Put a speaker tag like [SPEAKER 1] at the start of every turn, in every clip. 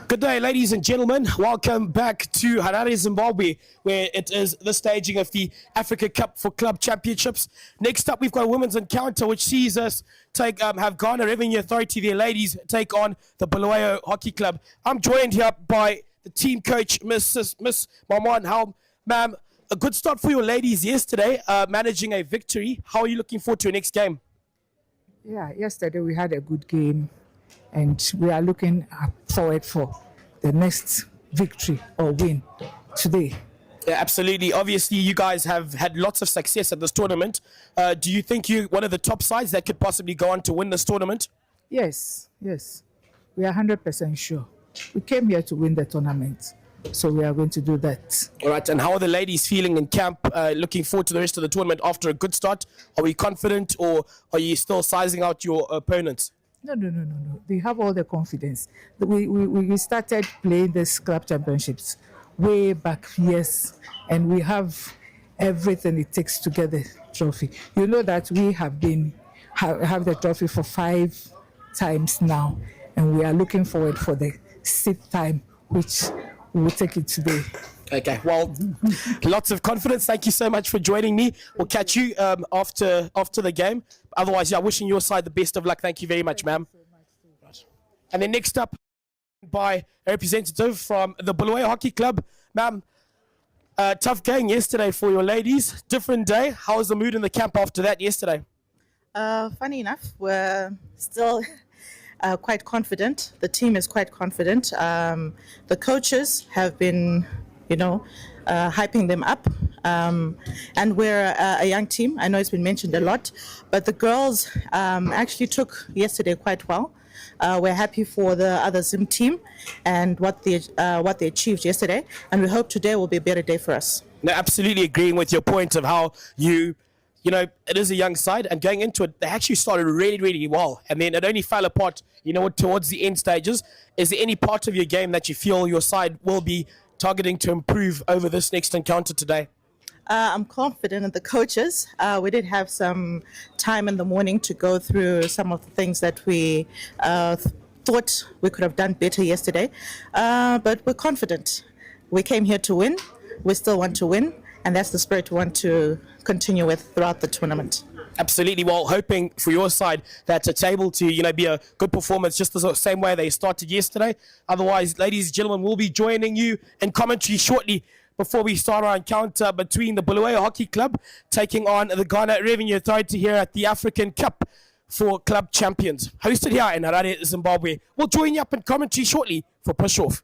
[SPEAKER 1] Good day, ladies and gentlemen. Welcome back to Harare, Zimbabwe, where it is the staging of the Africa Cup for Club Championships. Next up, we've got a women's encounter, which sees us have Ghana Revenue Authority, their ladies, take on the Bulawayo Hockey Club. I'm joined here by the team coach, Miss Maman Helm. Ma'am, a good start for your ladies yesterday, managing a victory. How are you looking forward to your next game?
[SPEAKER 2] Yeah, yesterday we had a good game, and we are looking forward for the next victory or win today.
[SPEAKER 1] Yeah, absolutely. Obviously, you guys have had lots of success at this tournament. Do you think you're one of the top sides that could possibly go on to win this tournament?
[SPEAKER 2] Yes, we are 100% sure. We came here to win the tournament, so we are going to do that.
[SPEAKER 1] All right, and how are the ladies feeling in camp, looking forward to the rest of the tournament after a good start? Are we confident, or are you still sizing out your opponents?
[SPEAKER 2] No. They have all the confidence. We started playing this club championships way back years, and we have everything it takes to get the trophy. You know that we have the trophy for 5 times now, and we are looking forward for the 6th time, which we will take it today.
[SPEAKER 1] Okay, well, lots of confidence. Thank you so much for joining me. We'll catch you after the game. Otherwise, yeah, wishing your side the best of luck. Thank you very much, ma'am. And then next up, by a representative from the Bulawayo Hockey Club. Ma'am, tough game yesterday for your ladies. Different day. How was the mood in the camp after that yesterday?
[SPEAKER 3] Funny enough, we're still quite confident. The team is quite confident. The coaches have been, hyping them up. And we're a young team. I know it's been mentioned a lot, but the girls actually took yesterday quite well. We're happy for the other Zim team and what they achieved yesterday, and we hope today will be a better day for us.
[SPEAKER 1] No, absolutely agreeing with your point of how it is a young side, and going into it, they actually started really, really well, and then it only fell apart, towards the end stages. Is there any part of your game that you feel your side will be targeting to improve over this next encounter today?
[SPEAKER 3] I'm confident in the coaches. We did have some time in the morning to go through some of the things that we thought we could have done better yesterday. But we're confident. We came here to win. We still want to win. And that's the spirit we want to continue with throughout the tournament.
[SPEAKER 1] Absolutely. Well, hoping for your side that it's able to, be a good performance just the same way they started yesterday. Otherwise, ladies and gentlemen, we'll be joining you in commentary shortly before we start our encounter between the Bulawayo Hockey Club taking on the Ghana Revenue Authority here at the African Cup for Club Champions, hosted here in Harare, Zimbabwe. We'll join you up in commentary shortly for Push Off.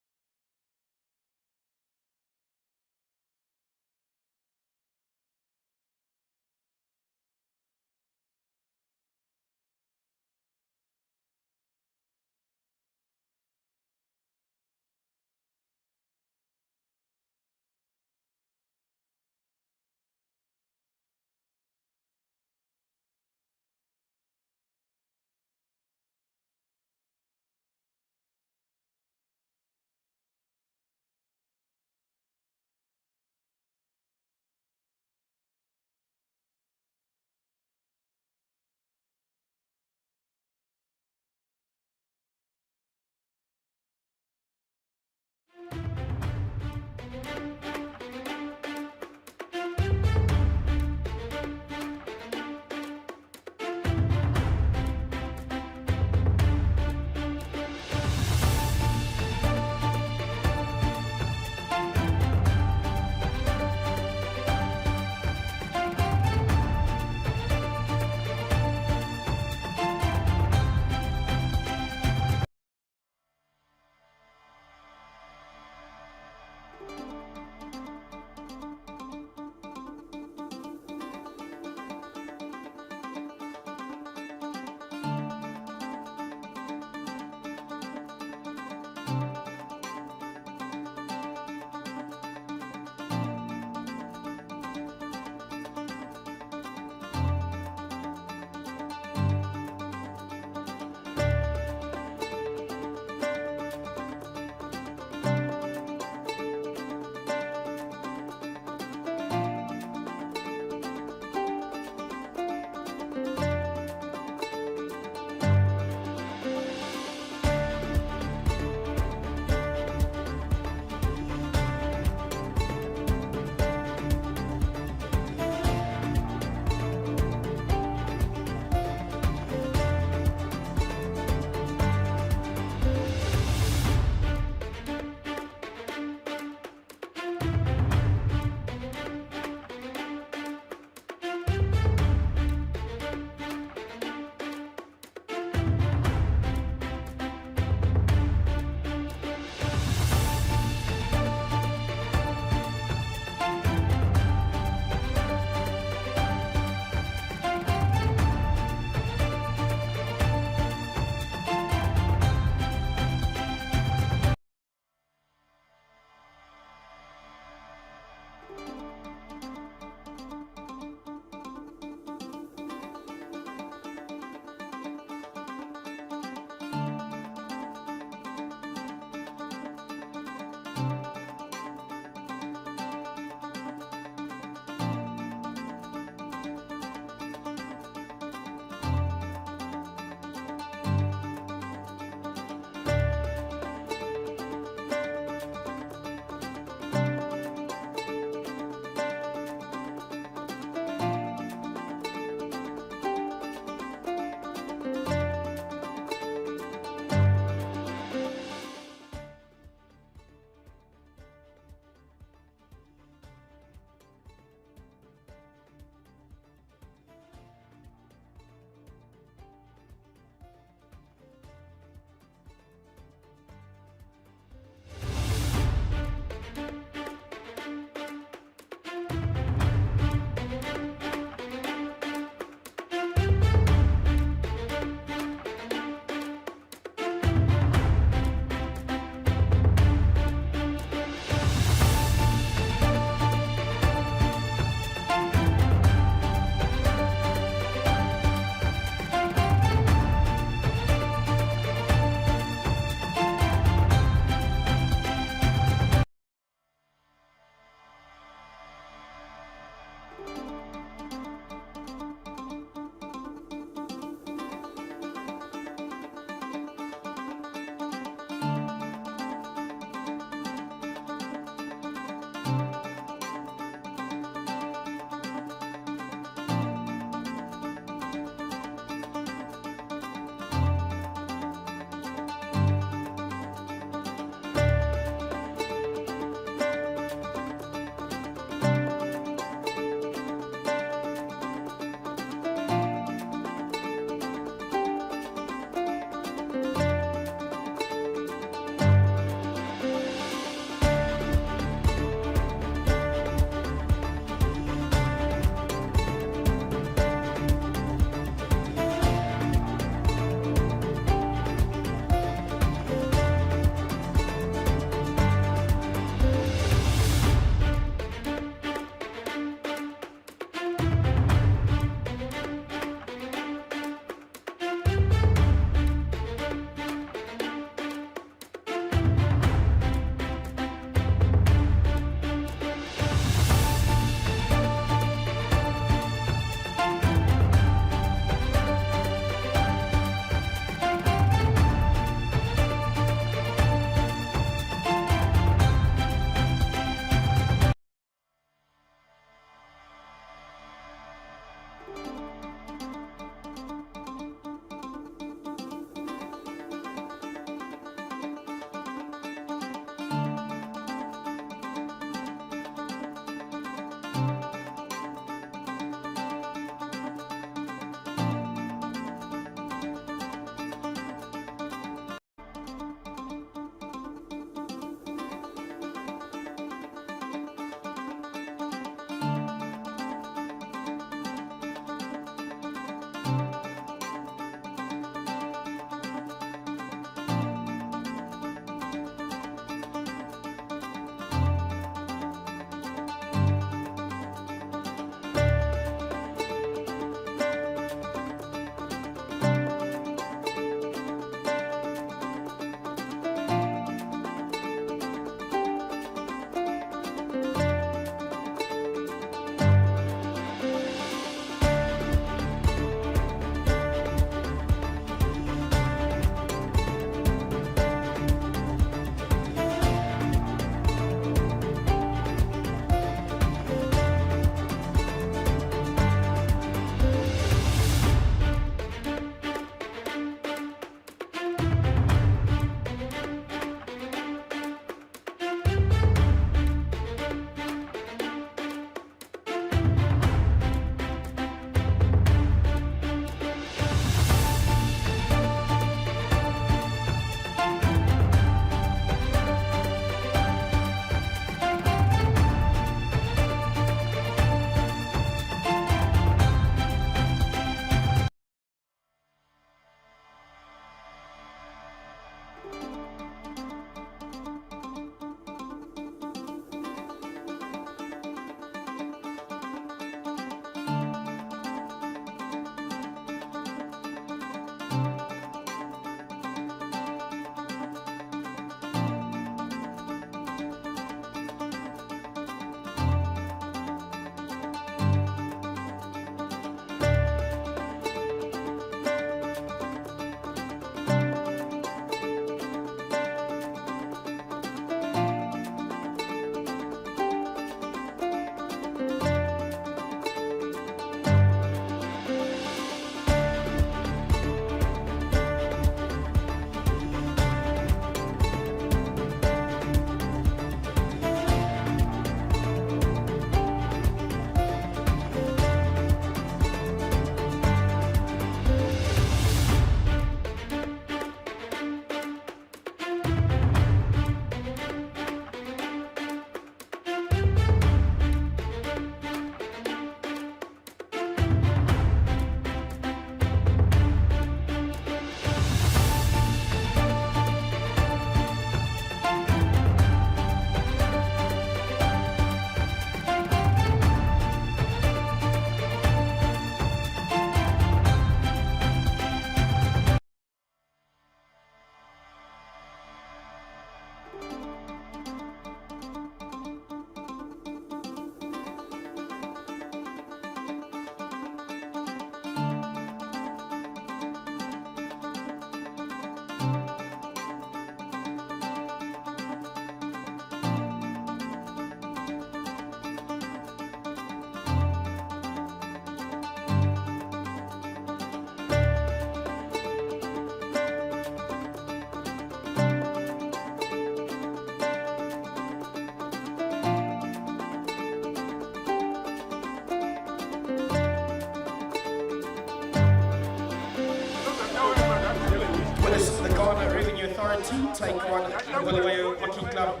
[SPEAKER 1] U19 take on Bulawayo Hockey Club.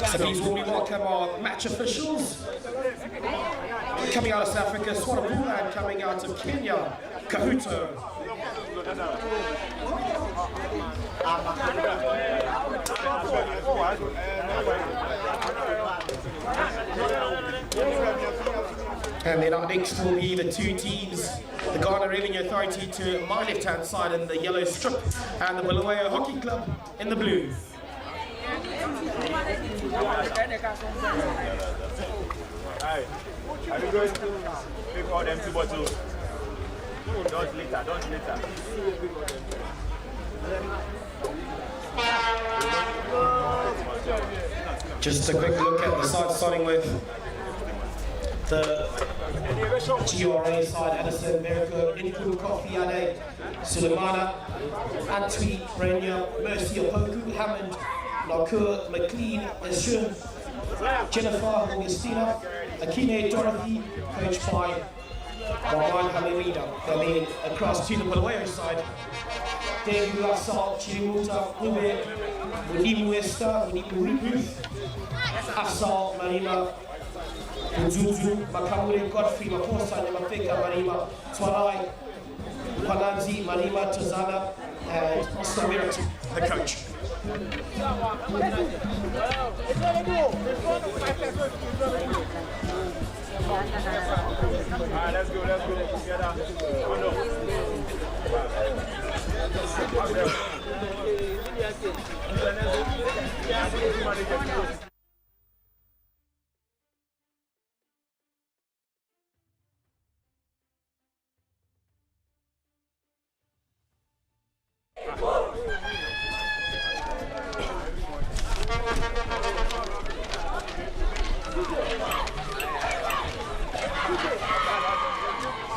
[SPEAKER 1] So these will be welcome our match officials. Coming out of South Africa, Swaziland, and coming out of Kenya, Kahuto. And then our next will be the two teams, the Ghana Revenue Authority to my left-hand side in the yellow strip, and the Bulawayo Hockey Club in the blue.
[SPEAKER 4] Hi. Are you going to pick all them 2 bottles? Don't litter.
[SPEAKER 1] Just a quick look at the side, starting with the GRA side: Addison, Miracle, Inklu, Kofi, Ade, Sulemana, Antwi, Renya, Mercy, Opoku, Hammond, Nakur, McLean, Eshun, Jennifer, Augustina, Akine, Dorothy, coached by Wawan Halimida. They'll be across to the Bulawayo side. David Lassal, Chirimuta, Ube, Munimu Esther, Munimu Ruth, Asal, Marima, Uzuzu, Makamure, Godfrey, Maposa, Mafeka, Marima, Twarai, Pananzi, Marima, Tazana, and Oscar Merritt, the coach.
[SPEAKER 4] Alright, let's go together.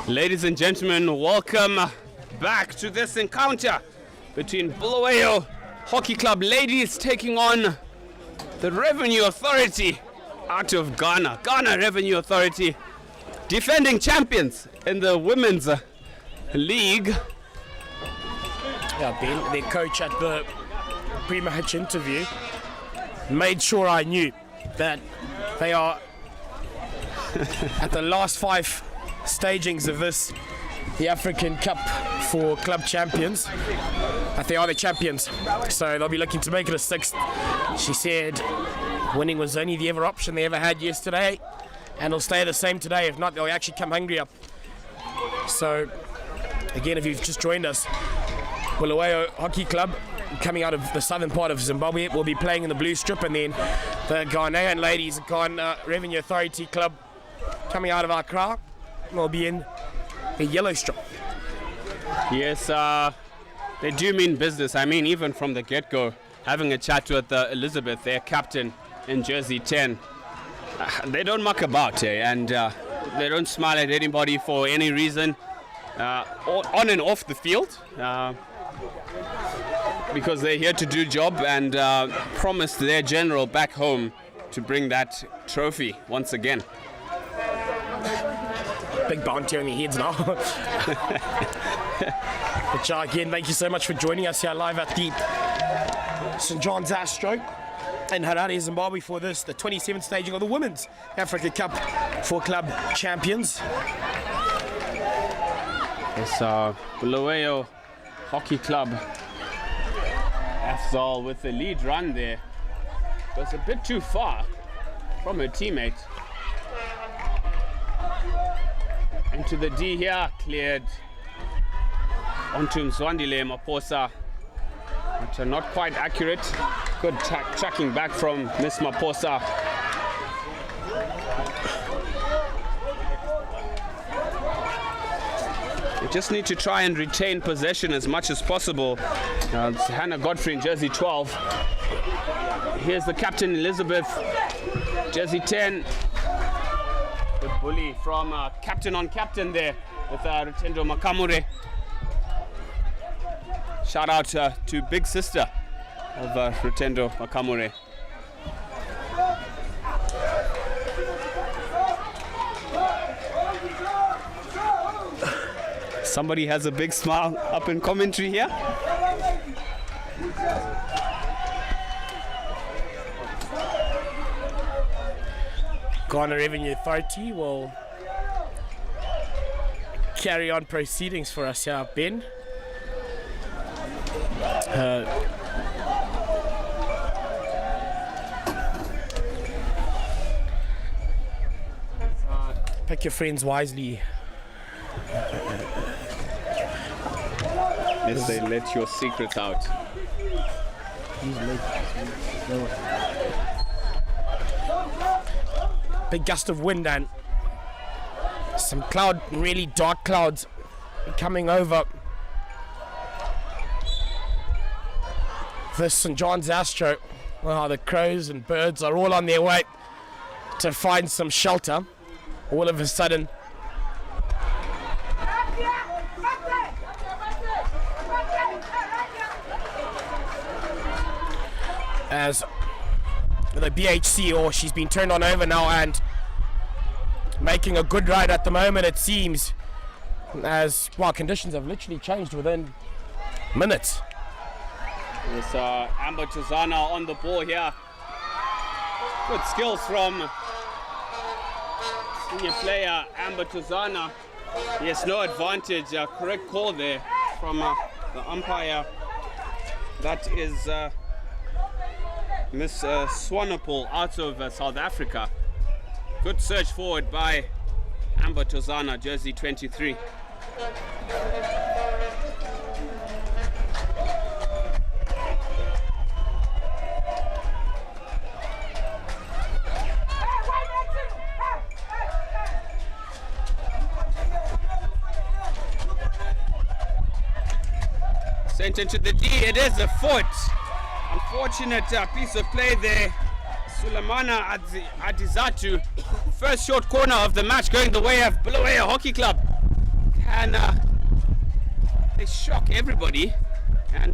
[SPEAKER 5] Ladies and gentlemen, welcome back to this encounter between Bulawayo Hockey Club ladies taking on the Revenue Authority out of Ghana. Ghana Revenue Authority, defending champions in the women's league.
[SPEAKER 1] Yeah, Ben, their coach at the pre-match interview, made sure I knew that they are at the last 5 stagings of this, the African Cup for club champions, that they are the champions. So they'll be looking to make it a 6th. She said winning was only the ever option they ever had yesterday, and it'll stay the same today. If not, they'll actually come hungrier. So again, if you've just joined us, Bulawayo Hockey Club, coming out of the southern part of Zimbabwe, will be playing in the blue strip, and then the Ghanaian ladies, Ghana Revenue Authority Club, coming out of Accra, will be in the yellow strip.
[SPEAKER 5] Yes, they do mean business. I mean, even from the get-go, having a chat with Elizabeth, their captain in jersey 10, they don't muck about, and they don't smile at anybody for any reason, on and off the field, because they're here to do job, and promised their general back home to bring that trophy once again.
[SPEAKER 1] Big bounty on your heads now. But again, thank you so much for joining us here live at the St. John's Astro in Harare, Zimbabwe, for this, the 27th staging of the Women's Africa Cup for club champions.
[SPEAKER 5] It's Bulawayo Hockey Club. Afzal with the lead run there. Was a bit too far from her teammate. Into the D here, cleared onto Mzwandile Maposa, but not quite accurate. Good tracking back from Miss Maposa. They just need to try and retain possession as much as possible. It's Hannah Godfrey in jersey 12. Here's the captain, Elizabeth, jersey 10. Good bully from captain on captain there with Rutendo Makamure. Shout out to big sister of Rutendo Makamure. Somebody has a big smile up in commentary here.
[SPEAKER 1] Ghana Revenue Authority will carry on proceedings for us here, Ben. Pick your friends wisely.
[SPEAKER 5] Yes, they let your secrets out.
[SPEAKER 1] Big gust of wind and some cloud, really dark clouds coming over the St. John's Astro. Well, the crows and birds are all on their way to find some shelter. All of a sudden, as the BHC, or she's been turned on over now and making a good ride at the moment, it seems, as well, conditions have literally changed within minutes.
[SPEAKER 5] It's Amber Tuzana on the ball here. Good skills from senior player Amber Tuzana. Yes, no advantage. Correct call there from the umpire. That is Miss Swanepoel out of South Africa. Good search forward by Amber Tuzana, jersey 23. Sent into the D, it is a foot. Unfortunate piece of play there. Sulemana Adizatu, first short corner of the match going the way of Bulawayo Hockey Club. And they shock everybody and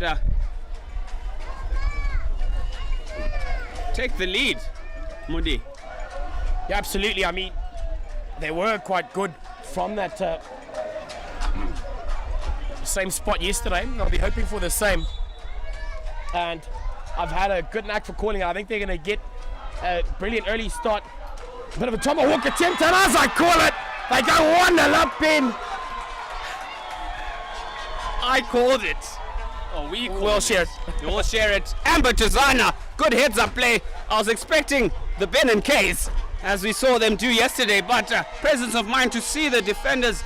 [SPEAKER 5] take the lead, Mudi.
[SPEAKER 1] Yeah, absolutely. I mean, they were quite good from that same spot yesterday. I'll be hoping for the same. And I've had a good knack for calling. I think they're going to get a brilliant early start. A bit of a tomahawk attempt, and as I call it, they go 1-0 up in.
[SPEAKER 5] I called it. Oh, we will share it. We'll share it. Amber Tuzana, good heads up play. I was expecting the Ben and K's, as we saw them do yesterday, but presence of mind to see the defenders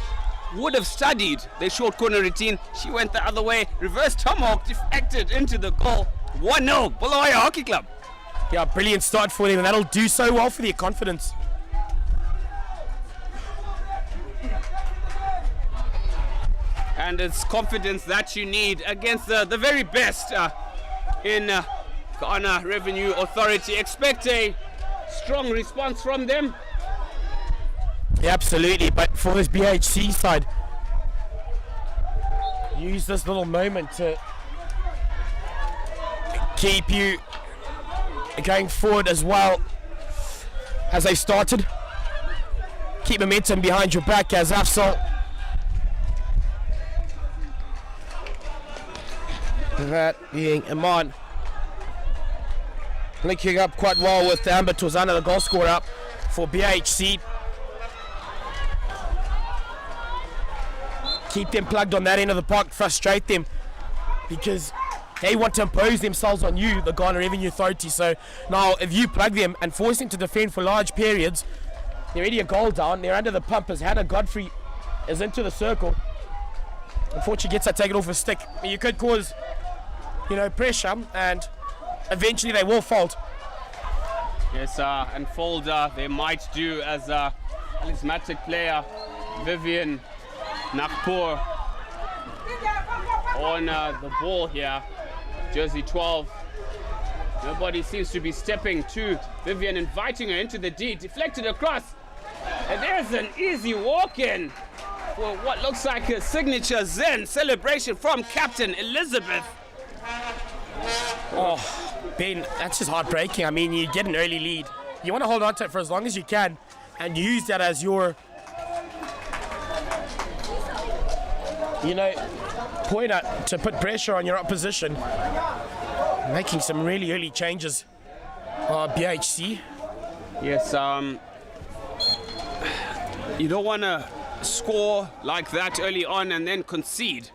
[SPEAKER 5] would have studied their short corner routine. She went the other way, reverse tomahawk, deflected into the goal. 1-0, Bulawayo Hockey Club.
[SPEAKER 1] Yeah, brilliant start for them, and that'll do so well for their confidence.
[SPEAKER 5] And it's confidence that you need against the very best in Ghana Revenue Authority. Expect a strong response from them.
[SPEAKER 1] Yeah, absolutely, but for this BHC side, use this little moment to keep you going forward as well as they started. Keep momentum behind your back as Afsal. That being Iman. Linking up quite well with Amber Tuzana, the goal scorer up for BHC. Keep them plugged on that end of the park, frustrate them, because they want to impose themselves on you, the Ghana Revenue Authority. So now if you plug them and force them to defend for large periods, they're already a goal down, they're under the pump as Hannah Godfrey is into the circle. Unfortunately gets that taken off a stick. You could cause, pressure, and eventually they will fold.
[SPEAKER 5] Yes, and fold they might do, as charismatic player Vivian Nakpur on the ball here, jersey 12. Nobody seems to be stepping to Vivian, inviting her into the D, deflected across, and there's an easy walk-in for what looks like a signature Zen celebration from Captain Elizabeth.
[SPEAKER 1] Oh, Ben, that's just heartbreaking. I mean, you get an early lead, you want to hold on to it for as long as you can and use that as your Pointer to put pressure on your opposition, making some really early changes. BHC.
[SPEAKER 5] Yes, you don't want to score like that early on and then concede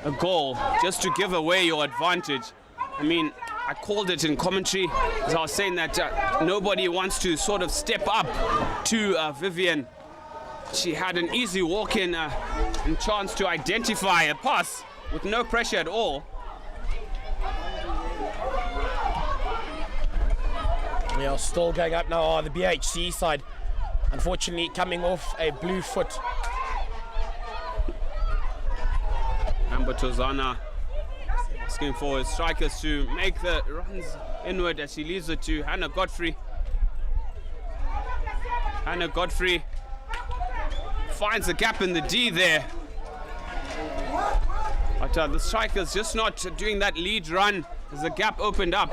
[SPEAKER 5] a goal just to give away your advantage. I mean, I called it in commentary as I was saying that nobody wants to sort of step up to Vivian. She had an easy walk-in and chance to identify a pass with no pressure at all.
[SPEAKER 1] We are still going up now, the BHC side. Unfortunately, coming off a blue foot.
[SPEAKER 5] Amber Tozana asking for his strikers to make the runs inward as she leaves it to Hannah Godfrey. Hannah Godfrey finds a gap in the D there. But the strikers just not doing that lead run as the gap opened up.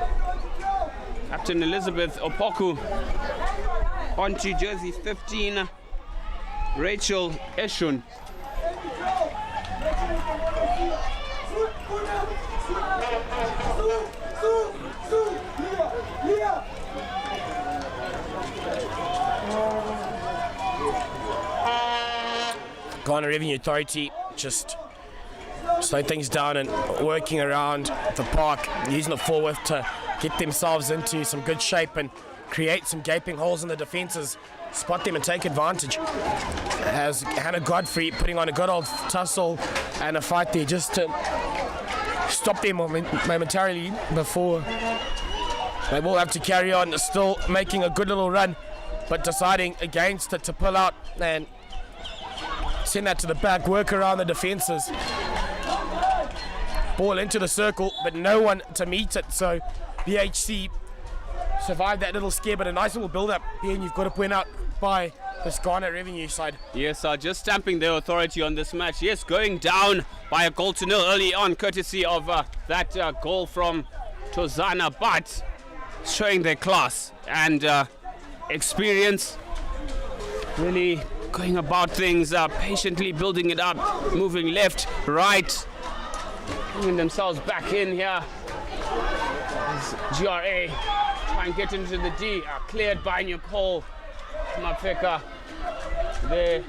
[SPEAKER 5] Captain Elizabeth Opoku onto jersey 15, Rachel Eshun.
[SPEAKER 1] Ghana Revenue Authority just slow things down and working around the park, using the forward to get themselves into some good shape and create some gaping holes in the defences, spot them and take advantage. As Hannah Godfrey putting on a good old tussle and a fight there just to stop them momentarily before they will have to carry on, still making a good little run, but deciding against it to pull out and send that to the back, work around the defences. Ball into the circle, but no one to meet it, so BHC survived that little scare, but a nice little build-up here, and you've got to point out by this Ghana Revenue side.
[SPEAKER 5] Yes, just stamping their authority on this match. Yes, going down by 1-0 early on, courtesy of that goal from Tozana, but showing their class and experience, really going about things, patiently building it up, moving left, right, bringing themselves back in here. As GRA try and get into the D, cleared by Nicole Mafeka there.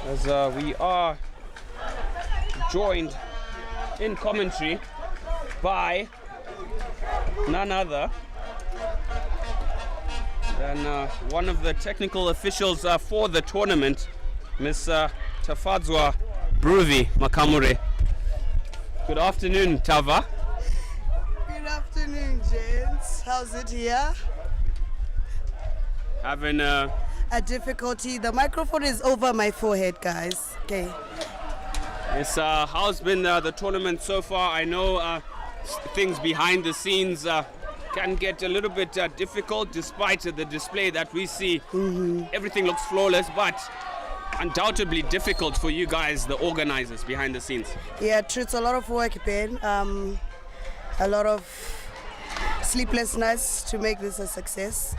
[SPEAKER 5] As we are joined in commentary by none other than one of the technical officials for the tournament, Miss Tafadzwa Bruvi Makamure. Good afternoon, Tava.
[SPEAKER 6] Good afternoon, gents. How's it here?
[SPEAKER 5] Having
[SPEAKER 6] A difficulty. The microphone is over my forehead, guys. Okay.
[SPEAKER 5] yes, how's been the tournament so far? I know things behind the scenes can get a little bit difficult despite the display that we see. Everything looks flawless, but undoubtedly difficult for you guys, the organizers behind the scenes.
[SPEAKER 6] Yeah, true. It's a lot of work, Ben. A lot of sleepless nights to make this a success.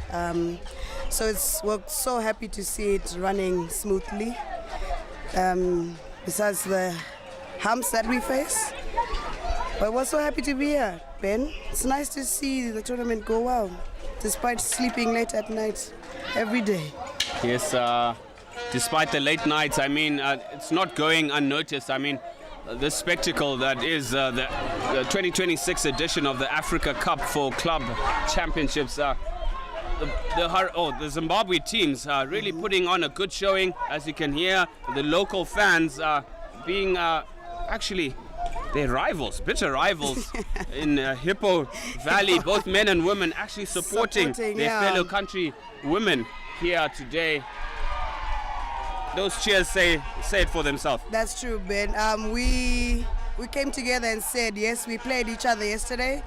[SPEAKER 6] So we're so happy to see it running smoothly. Besides the humps that we face. But we're so happy to be here, Ben. It's nice to see the tournament go well, despite sleeping late at night every day.
[SPEAKER 5] Yes, despite the late nights, I mean, it's not going unnoticed. I mean, the spectacle that is the 2026 edition of the Africa Cup for Club Championships. The Zimbabwe teams really putting on a good showing, as you can hear. The local fans being actually their rivals, bitter rivals in Hippo Valley, both men and women actually supporting their fellow country women here today. Those cheers say it for themselves.
[SPEAKER 6] That's true, Ben. We came together and said, yes, we played each other yesterday,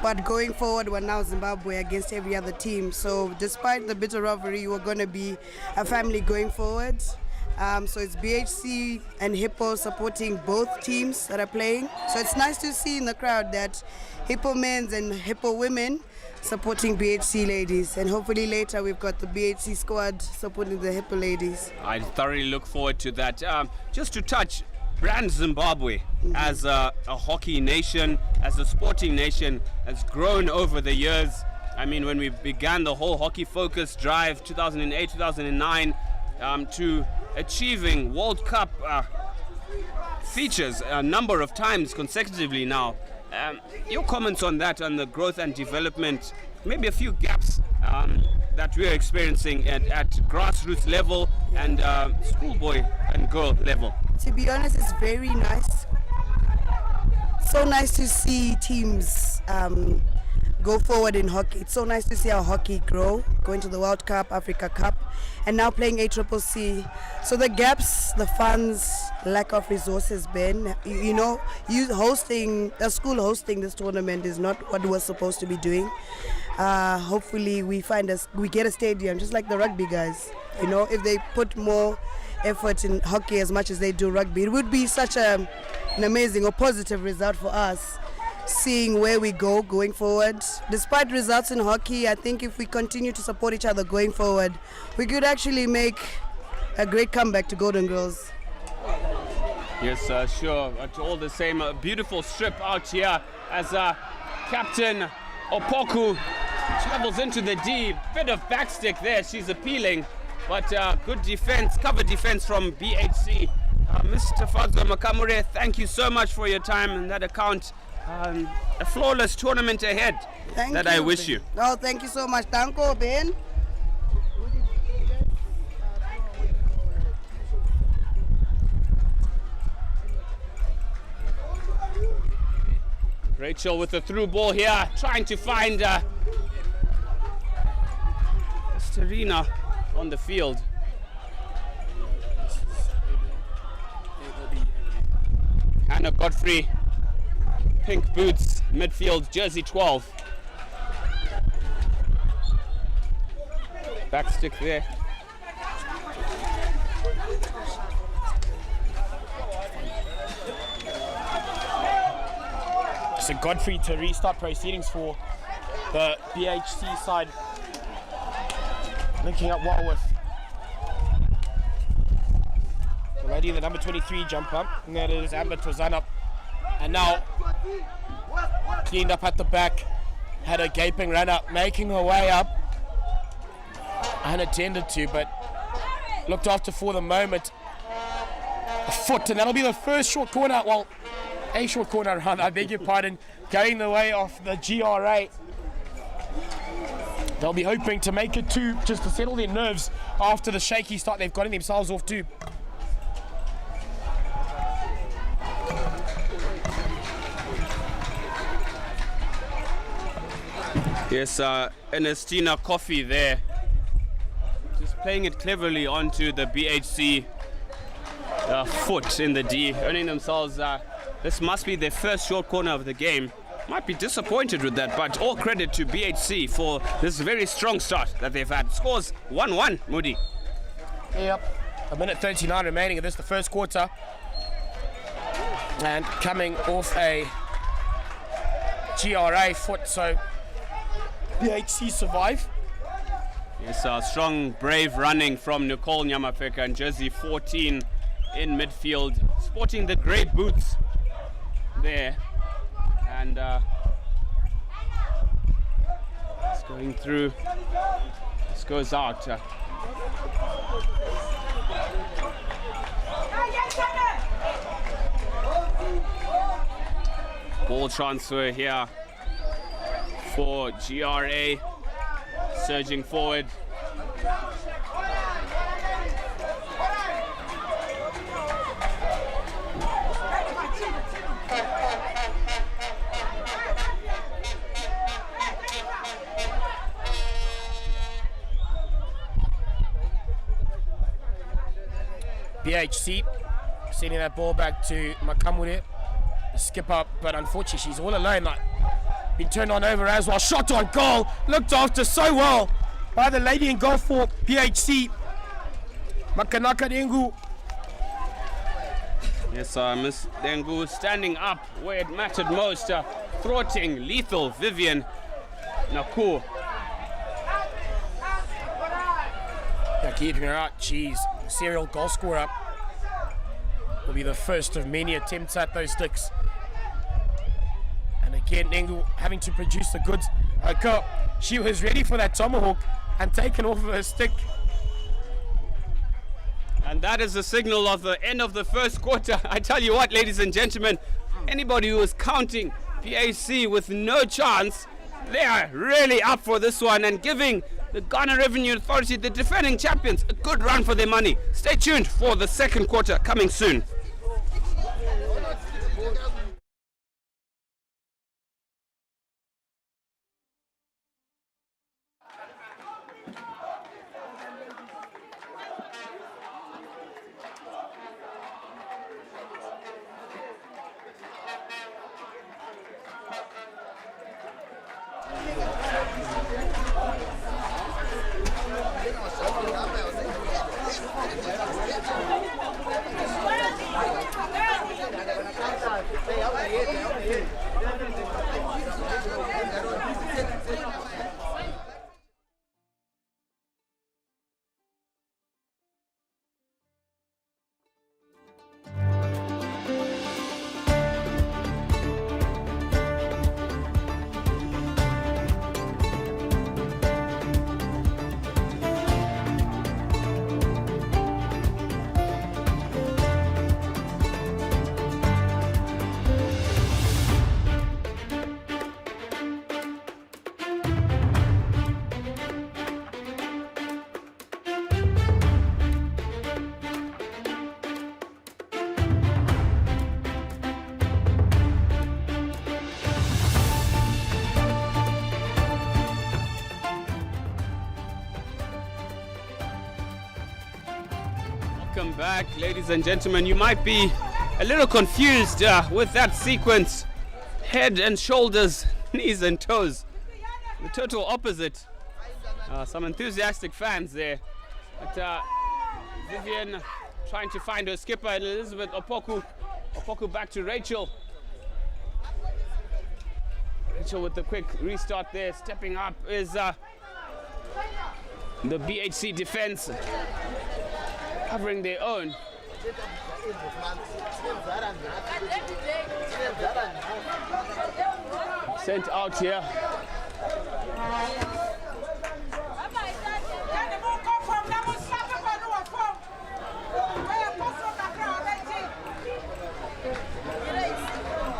[SPEAKER 6] but going forward, we're now Zimbabwe against every other team. So despite the bitter rivalry, we're going to be a family going forward. So it's BHC and Hippo supporting both teams that are playing. So it's nice to see in the crowd that Hippo men's and Hippo women supporting BHC ladies. And hopefully later we've got the BHC squad supporting the Hippo ladies.
[SPEAKER 5] I thoroughly look forward to that. Just to touch, brand Zimbabwe as a hockey nation, as a sporting nation, has grown over the years. I mean, when we began the whole hockey focus drive, 2008, 2009, to achieving World Cup features a number of times consecutively now. Your comments on that, on the growth and development, maybe a few gaps that we're experiencing at grassroots level and schoolboy and girl level.
[SPEAKER 6] To be honest, it's very nice. So nice to see teams go forward in hockey. It's so nice to see our hockey grow, going to the World Cup, Africa Cup, and now playing ACCC. So the gaps, the funds, lack of resources, Ben, hosting a school hosting this tournament is not what we're supposed to be doing. Hopefully we get a stadium, just like the rugby guys. If they put more effort in hockey as much as they do rugby, it would be such an amazing or positive result for us, seeing where we go going forward. Despite results in hockey, I think if we continue to support each other going forward, we could actually make a great comeback to Golden Girls.
[SPEAKER 5] Yes, sure. But all the same, a beautiful strip out here as Captain Opoku travels into the D. Bit of backstick there. She's appealing, but good defense, cover defense from BHC. Mr. Fazwa Makamure, thank you so much for your time in that account. A flawless tournament ahead that I wish you.
[SPEAKER 6] Oh, thank you so much. Danko, Ben.
[SPEAKER 5] Rachel with the through ball here, trying to find Serena on the field. Hannah Godfrey, pink boots, midfield, jersey 12. Backstick there.
[SPEAKER 1] So Godfrey to restart proceedings for the BHC side. Linking up well with the lady, the number 23 jumper, and that is Amber Tozana. And now cleaned up at the back, had a gaping run up, making her way up. Unattended to, but looked after for the moment. A foot, and that'll be the first short corner. Well, a short corner run, I beg your pardon, going the way of the GRA. They'll be hoping to make it two, just to settle their nerves after the shaky start they've gotten themselves off to.
[SPEAKER 5] Yes, Ernestina Coffee there. Just playing it cleverly onto the BHC foot in the D, earning themselves, this must be their first short corner of the game. Might be disappointed with that, but all credit to BHC for this very strong start that they've had. Scores 1-1, Moody.
[SPEAKER 1] Yep, a minute 39 remaining of this, the first quarter. And coming off a GRA foot, so BHC survive.
[SPEAKER 5] Yes, strong, brave running from Nicole Nyamapeka and jersey 14 in midfield, sporting the grey boots there. And it's going through, this goes out. Ball transfer here for GRA, surging forward.
[SPEAKER 1] BHC sending that ball back to Makamure, the skipper, but unfortunately she's all alone. Like, been turned on over as well. Shot on goal, looked after so well by the lady in goal for BHC. Makanaka Dengu
[SPEAKER 5] Yes, Miss Dengu standing up where it mattered most, thwarting lethal Vivian Naku.
[SPEAKER 1] Yeah, keeping her out. She's serial goal scorer. Will be the first of many attempts at those sticks. And again, Nengu having to produce the goods. She was ready for that tomahawk and taken off of her stick.
[SPEAKER 5] And that is the signal of the end of the first quarter. I tell you what, ladies and gentlemen, anybody who is counting PAC with no chance, they are really up for this one and giving the Ghana Revenue Authority, the defending champions, a good run for their money. Stay tuned for the second quarter coming soon. Welcome back, ladies and gentlemen. You might be a little confused with that sequence. Head and shoulders, knees and toes. The total opposite. Some enthusiastic fans there. But Vivian trying to find her skipper, and Elizabeth Opoku. Opoku back to Rachel. Rachel with the quick restart there. Stepping up is the BHC defense. Covering their own. Sent out here.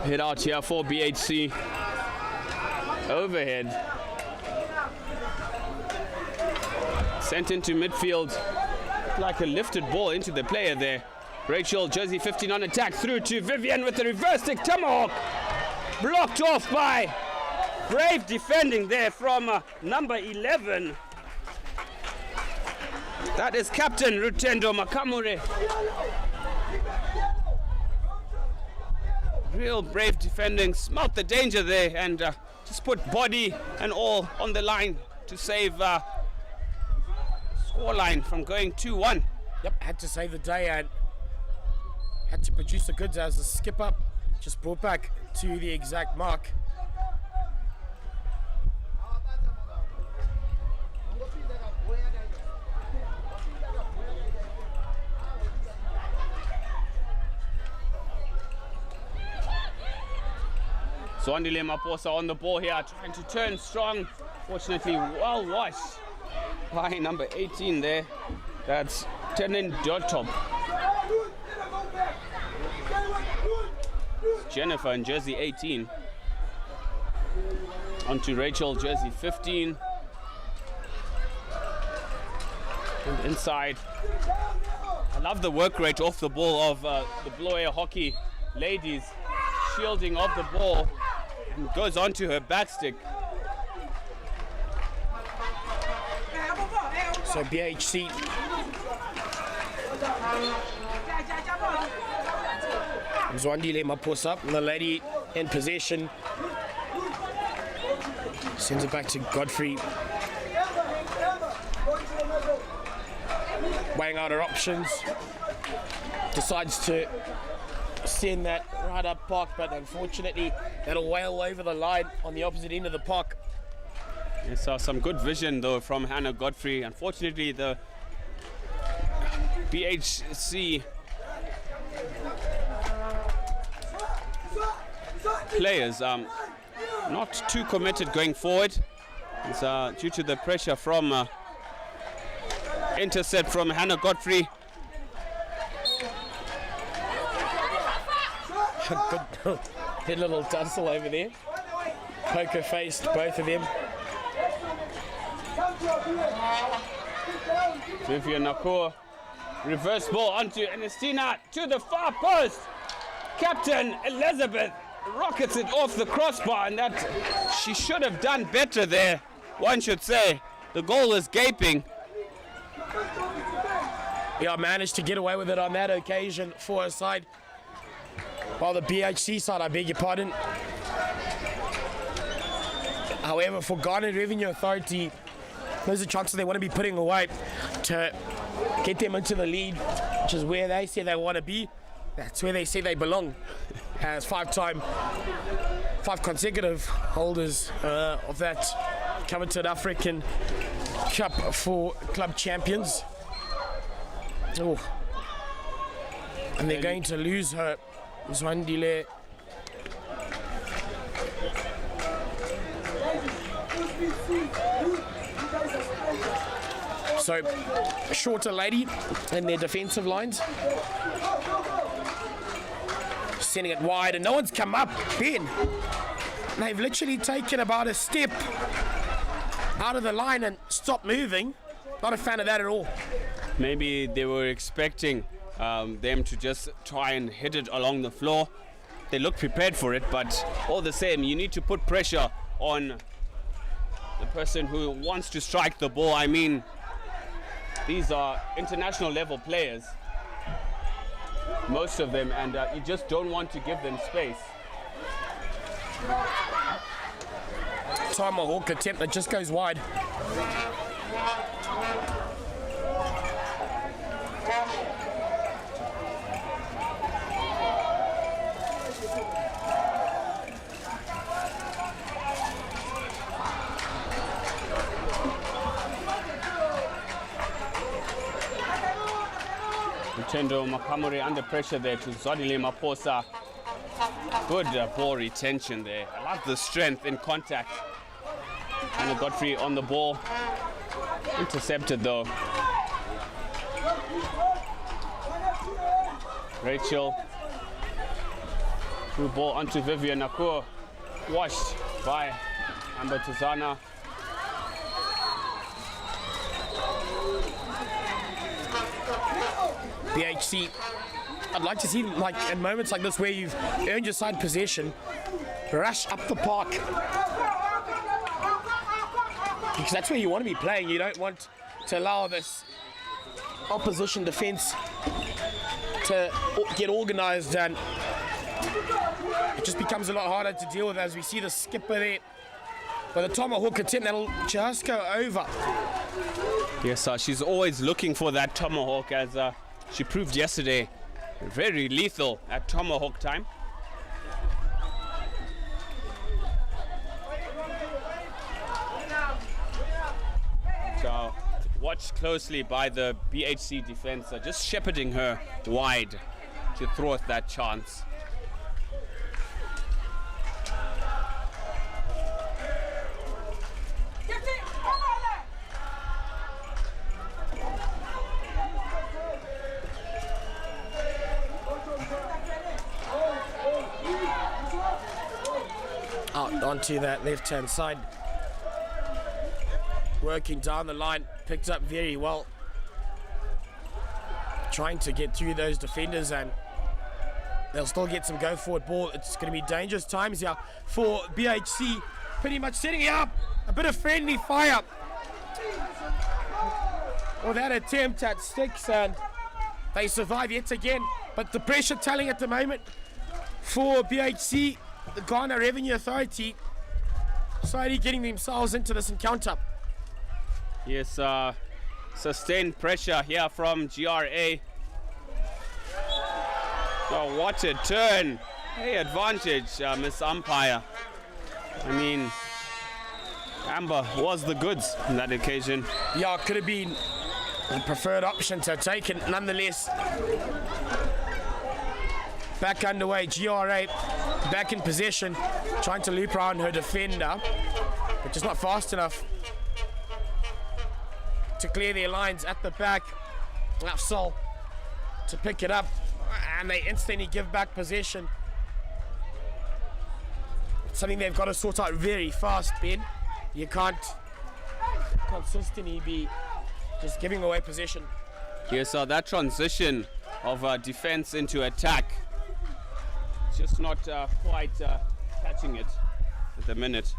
[SPEAKER 5] Hit out here for BHC. Overhead. Sent into midfield. Like a lifted ball into the player there. Rachel, jersey 15 on attack, through to Vivian with the reverse stick tomahawk. Blocked off by brave defending there from number 11. That is Captain Rutendo Makamure. Real brave defending, smelt the danger there and just put body and all on the line to save scoreline from going 2-1.
[SPEAKER 1] Yep, had to save the day and had to produce the goods as the skip up just brought back to the exact mark.
[SPEAKER 5] Zwandile Maposa on the ball here, trying to turn strong. Fortunately, well washed by number 18 there. That's Tenin Dotop. Jennifer in jersey 18. On to Rachel, jersey 15. And inside. I love the work rate off the ball of the Blower hockey ladies. Shielding off the ball and goes onto her backstick.
[SPEAKER 1] So BHC Zwandile Maposa, the lady in possession, sends it back to Godfrey, weighing out her options, decides to send that right up park, but unfortunately that'll wail over the line on the opposite end of the park.
[SPEAKER 5] Yes, some good vision though from Hannah Godfrey. Unfortunately, the BHC players not too committed going forward. It's due to the pressure from intercept from Hannah Godfrey.
[SPEAKER 1] Good little tussle over there. Poker faced, both of them.
[SPEAKER 5] Vivian Nakur, reverse ball onto Ernestina to the far post. Captain Elizabeth rockets it off the crossbar, and that she should have done better there, one should say. The goal is gaping.
[SPEAKER 1] Yeah, managed to get away with it on that occasion for her side. While the BHC side, I beg your pardon. However, for Ghana Revenue Authority, those are chances they want to be putting away to get them into the lead, which is where they say they want to be. That's where they say they belong, as five consecutive holders of that coveted African Cup for club champions. Oh. And they're going to lose her, Zwandile. So, a shorter lady in their defensive lines. Sending it wide, and no one's come up. Ben, they've literally taken about a step out of the line and stopped moving. Not a fan of that at all.
[SPEAKER 5] Maybe they were expecting them to just try and hit it along the floor. They look prepared for it, but all the same, you need to put pressure on the person who wants to strike the ball. I mean, these are international level players, most of them, and you just don't want to give them space.
[SPEAKER 1] Tomahawk attempt that just goes wide.
[SPEAKER 5] Tendo Makamuri under pressure there to Zodile Maposa. Good ball retention there. I love the strength in contact. Hannah Godfrey on the ball. Intercepted though. Rachel. Through ball onto Vivian Nakur. Washed by Amber Tuzana.
[SPEAKER 1] BHC, I'd like to see, like, in moments like this where you've earned your side possession, rush up the park. Because that's where you want to be playing. You don't want to allow this opposition defense to get organized, and it just becomes a lot harder to deal with as we see the skipper there. But the tomahawk attempt, that'll just go over.
[SPEAKER 5] Yes, she's always looking for that tomahawk, as she proved yesterday. Very lethal at tomahawk time. So, watched closely by the BHC defense, just shepherding her wide to thwart that chance.
[SPEAKER 1] Out onto that left-hand side. Working down the line, picked up very well. Trying to get through those defenders, and they'll still get some go-forward ball. It's going to be dangerous times here for BHC. Pretty much setting up a bit of friendly fire. Or that attempt at sticks, and they survive yet again. But the pressure telling at the moment for BHC, the Ghana Revenue Authority, slowly getting themselves into this encounter.
[SPEAKER 5] Yes, sustained pressure here from GRA. Oh, what a turn. Hey, advantage, Miss Umpire. I mean, Amber was the goods on that occasion.
[SPEAKER 1] Yeah, could have been the preferred option to take it. Nonetheless, back underway. GRA back in possession, trying to loop around her defender, but just not fast enough to clear their lines at the back. Afsal to pick it up, and they instantly give back possession. It's something they've got to sort out very fast, Ben. You can't consistently be just giving away possession.
[SPEAKER 5] Yes, so that transition of defense into attack, just not quite catching it at the minute.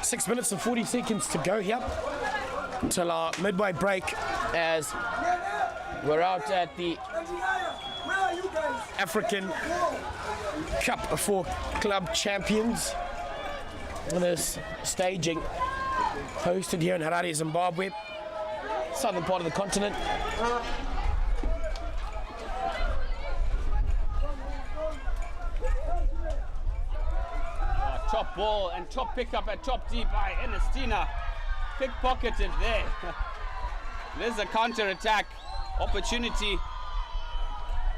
[SPEAKER 1] Six minutes and 40 seconds to go here till our midway break, as we're out at the African Cup for Club Champions. This staging hosted here in Harare, Zimbabwe, southern part of the continent.
[SPEAKER 5] Top ball and top pickup at top D by Ernestina. Pickpocketed there. There's a counter-attack opportunity.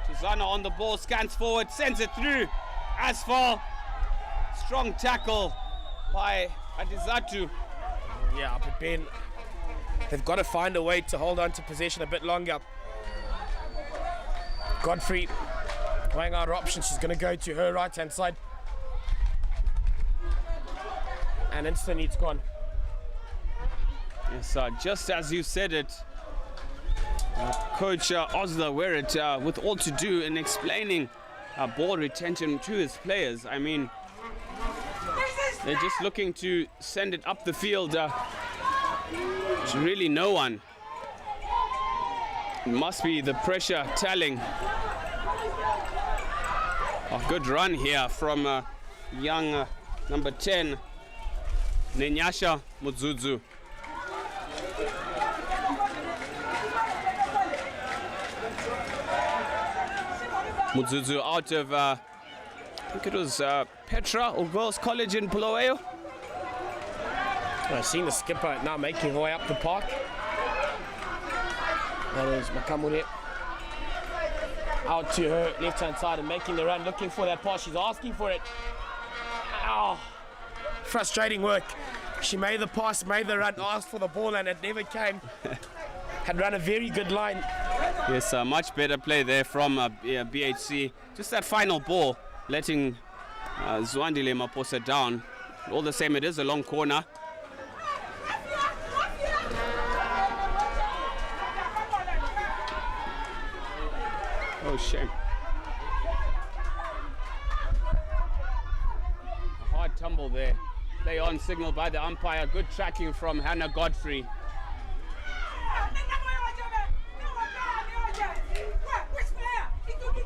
[SPEAKER 5] Tuzana on the ball, scans forward, sends it through. Asfal, strong tackle by Adizatu.
[SPEAKER 1] Yeah, but Ben, they've got to find a way to hold on to possession a bit longer. Godfrey weighing out her options. She's going to go to her right-hand side. And instantly it's gone.
[SPEAKER 5] Yes, just as you said it, Coach Osler Werrett with all to do in explaining ball retention to his players. I mean, they're just looking to send it up the field to really no one. It must be the pressure telling. A good run here from young number 10, Nenyasha Muzuzu. Muzuzu out of, I think it was Petra or Girls College in Bulawayo.
[SPEAKER 1] I've seen the skipper now making her way up the park. That is Makamune out to her left-hand side and making the run, looking for that pass. She's asking for it. Ow. Frustrating work. She made the pass, made the run, asked for the ball, and it never came. Had run a very good line.
[SPEAKER 5] Yes, much better play there from BHC. Just that final ball, letting Zwandile Maposa down. All the same, it is a long corner. Oh, shame. A hard tumble there. Play on signal by the umpire. Good tracking from Hannah Godfrey.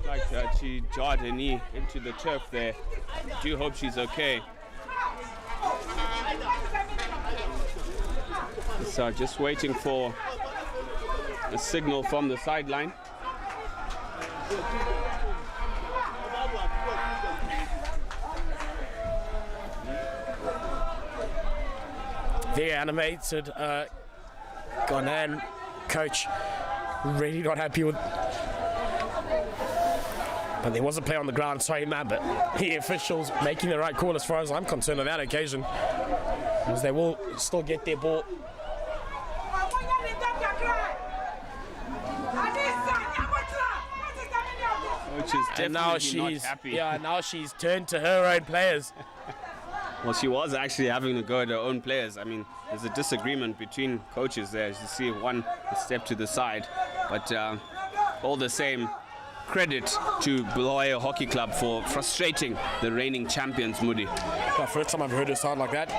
[SPEAKER 5] Like she jarred her knee into the turf there. I do hope she's okay. So just waiting for a signal from the sideline.
[SPEAKER 1] Very animated Ghanaian coach, really not happy with. But there was a play on the ground, sorry man, but the officials making the right call as far as I'm concerned on that occasion, because they will still get their ball.
[SPEAKER 5] Which is definitely
[SPEAKER 1] And now
[SPEAKER 5] not
[SPEAKER 1] she's
[SPEAKER 5] happy.
[SPEAKER 1] yeah, now she's turned to her own players.
[SPEAKER 5] Well, she was actually having to go at her own players. I mean, there's a disagreement between coaches there. As you see, one step to the side. But all the same, credit to Bulawayo Hockey Club for frustrating the reigning champions, Moody.
[SPEAKER 1] The first time I've heard her sound like that.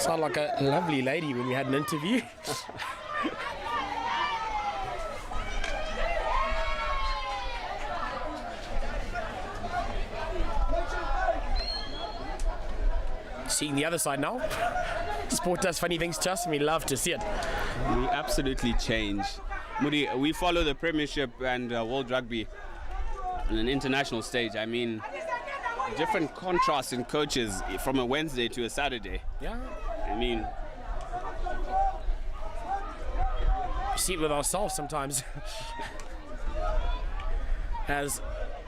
[SPEAKER 1] Sound like a lovely lady when we had an interview. Seeing the other side now. Sport does funny things to us and we love to see it.
[SPEAKER 5] We absolutely change. Moody, we follow the Premiership and World Rugby on an international stage. I mean, different contrasts in coaches from a Wednesday to a Saturday.
[SPEAKER 1] Yeah.
[SPEAKER 5] I mean,
[SPEAKER 1] we see it with ourselves sometimes. As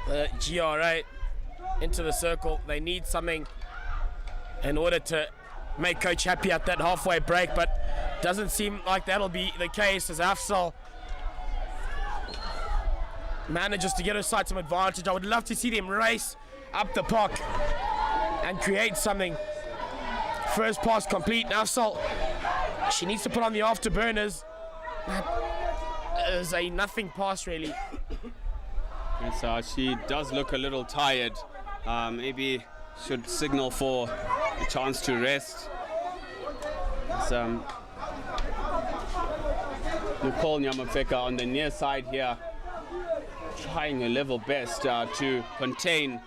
[SPEAKER 1] the GRA into the circle, they need something in order to make coach happy at that halfway break, but doesn't seem like that'll be the case as Afsal manages to get her side some advantage. I would love to see them race up the park and create something. First pass complete. Afsal, she needs to put on the afterburners. That is a nothing pass really.
[SPEAKER 5] yes, she does look a little tired. Maybe should signal for a chance to rest. Nicole Nyamafeka on the near side here, trying her level best to contain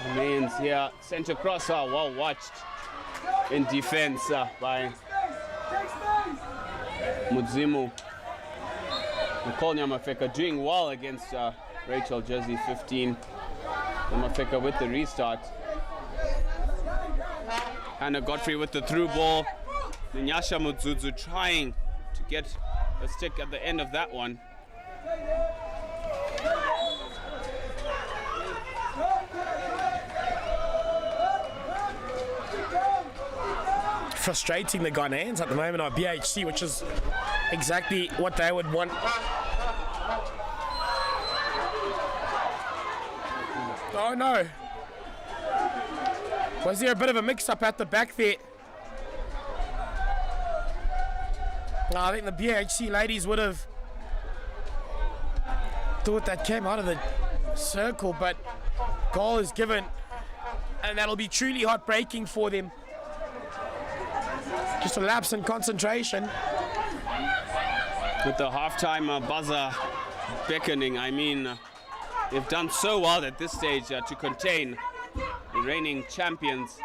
[SPEAKER 5] the mains here. Center crosser, well watched in defense by Mudzimu. Nicole Nyamafeka doing well against Rachel, jersey 15. Nyamafeka with the restart. Hannah Godfrey with the through ball. Nyasha Mudzuzu trying to get a stick at the end of that one.
[SPEAKER 1] Frustrating the Ghanaians at the moment are BHC, which is exactly what they would want. Oh no. Was there a bit of a mix-up at the back there? No, I think the BHC ladies would have thought that came out of the circle, but goal is given, and that'll be truly heartbreaking for them. Just a lapse in concentration.
[SPEAKER 5] With the halftime buzzer beckoning, I mean, they've done so well at this stage to contain the reigning champions,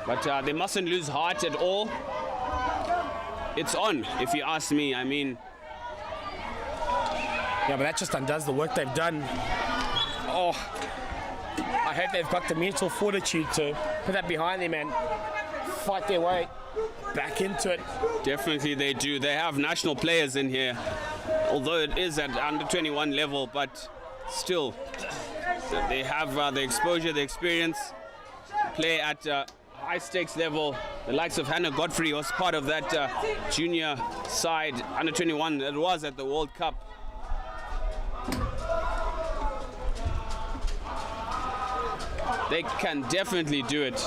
[SPEAKER 5] but they mustn't lose heart at all. It's on, if you ask me. I mean,
[SPEAKER 1] yeah, but that just undoes the work they've done. Oh, I hope they've got the mental fortitude to put that behind them and fight their way back into it.
[SPEAKER 5] Definitely they do. They have national players in here, although it is at under 21 level, but still they have the exposure, the experience, play at high stakes level. The likes of Hannah Godfrey was part of that junior side, under 21, that was at the World Cup. They can definitely do it.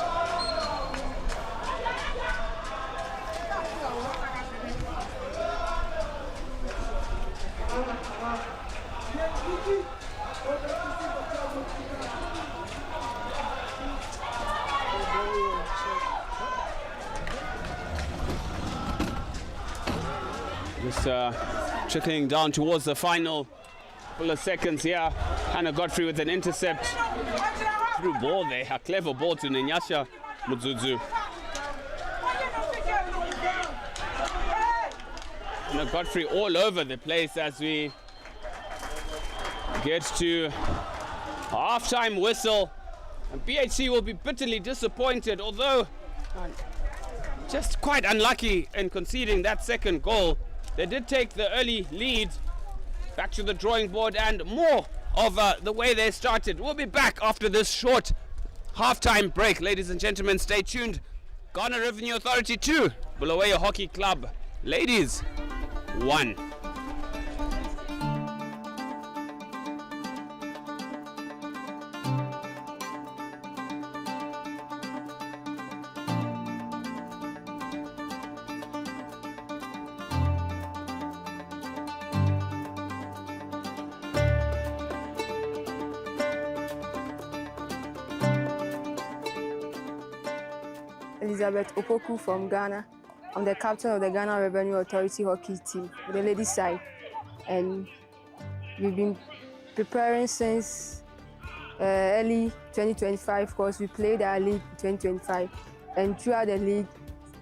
[SPEAKER 5] Just trickling down towards the final couple of seconds here. Hannah Godfrey with an intercept. Through ball there, a clever ball to Nyasha Mudzuzu. Hannah Godfrey all over the place as we get to half-time whistle. And BHC will be bitterly disappointed, although just quite unlucky in conceding that second goal. They did take the early lead. Back to the drawing board and more of the way they started. We'll be back after this short halftime break. Ladies and gentlemen, stay tuned. Ghana Revenue Authority 2, Bulawayo Hockey Club. Ladies, 1.
[SPEAKER 7] Elizabeth Opoku from Ghana. I'm the captain of the Ghana Revenue Authority hockey team, the ladies side. And we've been preparing since early 2025 because we played our league in 2025. And throughout the league,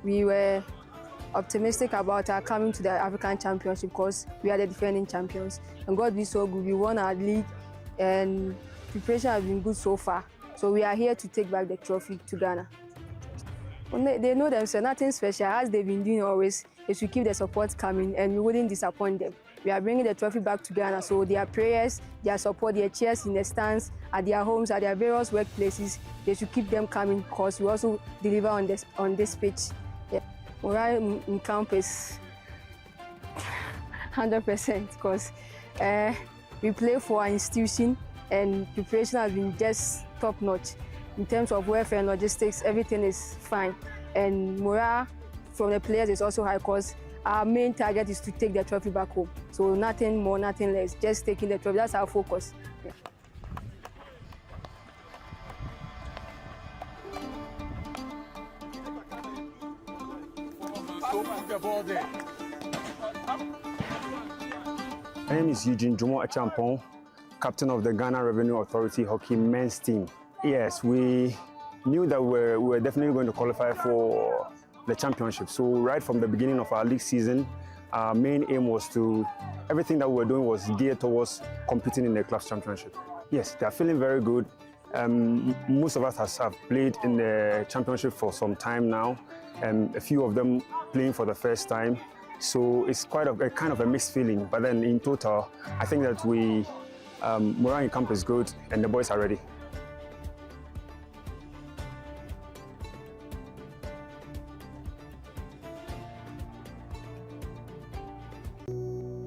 [SPEAKER 7] we were optimistic about our coming to the African Championship because we are the defending champions. And God be so good, we won our league and preparation has been good so far. So we are here to take back the trophy to Ghana. They know themselves, nothing special, as they've been doing always, is to keep the support coming and we wouldn't disappoint them. We are bringing the trophy back to Ghana, so their prayers, their support, their cheers in the stands, at their homes, at their various workplaces, they should keep them coming because we also deliver on this pitch. Yeah. Morale in camp is 100% because we play for our institution and preparation has been just top-notch. In terms of welfare and logistics, everything is fine. And morale from the players is also high because our main target is to take the trophy back home. So nothing more, nothing less, just taking the trophy. That's our focus. Yeah.
[SPEAKER 8] My name is Eugene Jomo Achampong, captain of the Ghana Revenue Authority hockey men's team. Yes, we knew that we were definitely going to qualify for the championship. So right from the beginning of our league season, our main aim was everything that we were doing was geared towards competing in the club's championship. Yes, they are feeling very good. Most of us have played in the championship for some time now, and a few of them playing for the first time. So it's quite a kind of a mixed feeling. But then in total, I think that morale in camp is good and the boys are ready.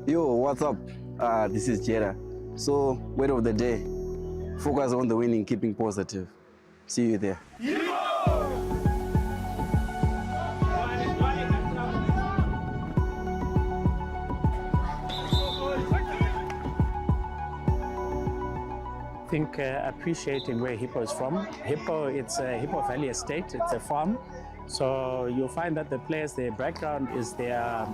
[SPEAKER 9] Yo, what's up? This is Jera. So, word of the day, focus on the winning, keeping positive. See you there.
[SPEAKER 10] I think appreciating where Hippo is from. It's Hippo Valley Estate, it's a farm. So you'll find that the players, their background is their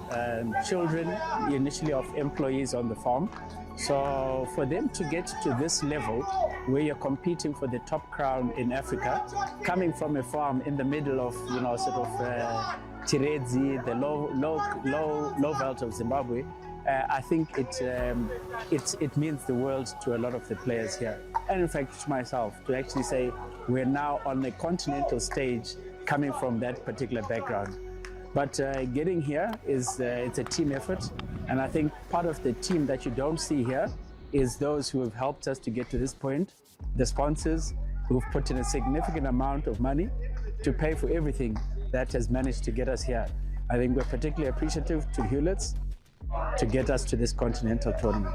[SPEAKER 10] children, initially of employees on the farm. So for them to get to this level, where you're competing for the top crown in Africa, coming from a farm in the middle of, Tirezi, the low belt of Zimbabwe, I think it means the world to a lot of the players here. And in fact, to myself, to actually say we're now on the continental stage coming from that particular background. But getting here it's a team effort. And I think part of the team that you don't see here is those who have helped us to get to this point, the sponsors who've put in a significant amount of money to pay for everything that has managed to get us here. I think we're particularly appreciative to Hewlett's to get us to this continental tournament.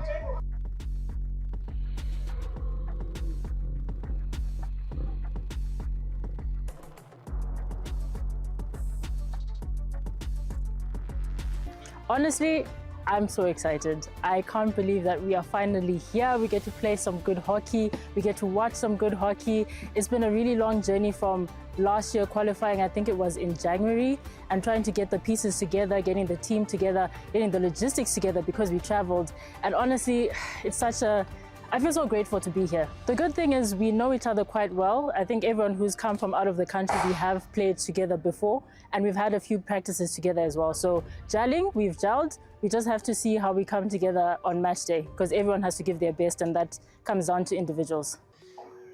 [SPEAKER 11] Honestly, I'm so excited. I can't believe that we are finally here. We get to play some good hockey. We get to watch some good hockey. It's been a really long journey from last year qualifying, I think it was in January, and trying to get the pieces together, getting the team together, getting the logistics together because we traveled. And honestly, I feel so grateful to be here. The good thing is we know each other quite well. I think everyone who's come from out of the country, we have played together before, and we've had a few practices together as well. So gelling, we've gelled. We just have to see how we come together on match day, because everyone has to give their best, and that comes down to individuals.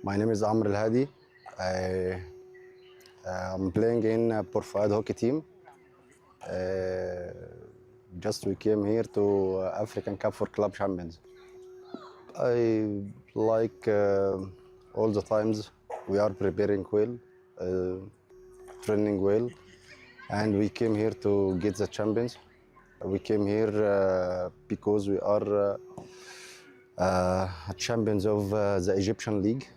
[SPEAKER 9] My name is Amr El Hadi. I'm playing in Port Fahd hockey team. Just we came here to African Cup for Club Champions. I like all the times we are preparing well, training well, and we came here to get the champions. We came here because we are champions of the Egyptian League,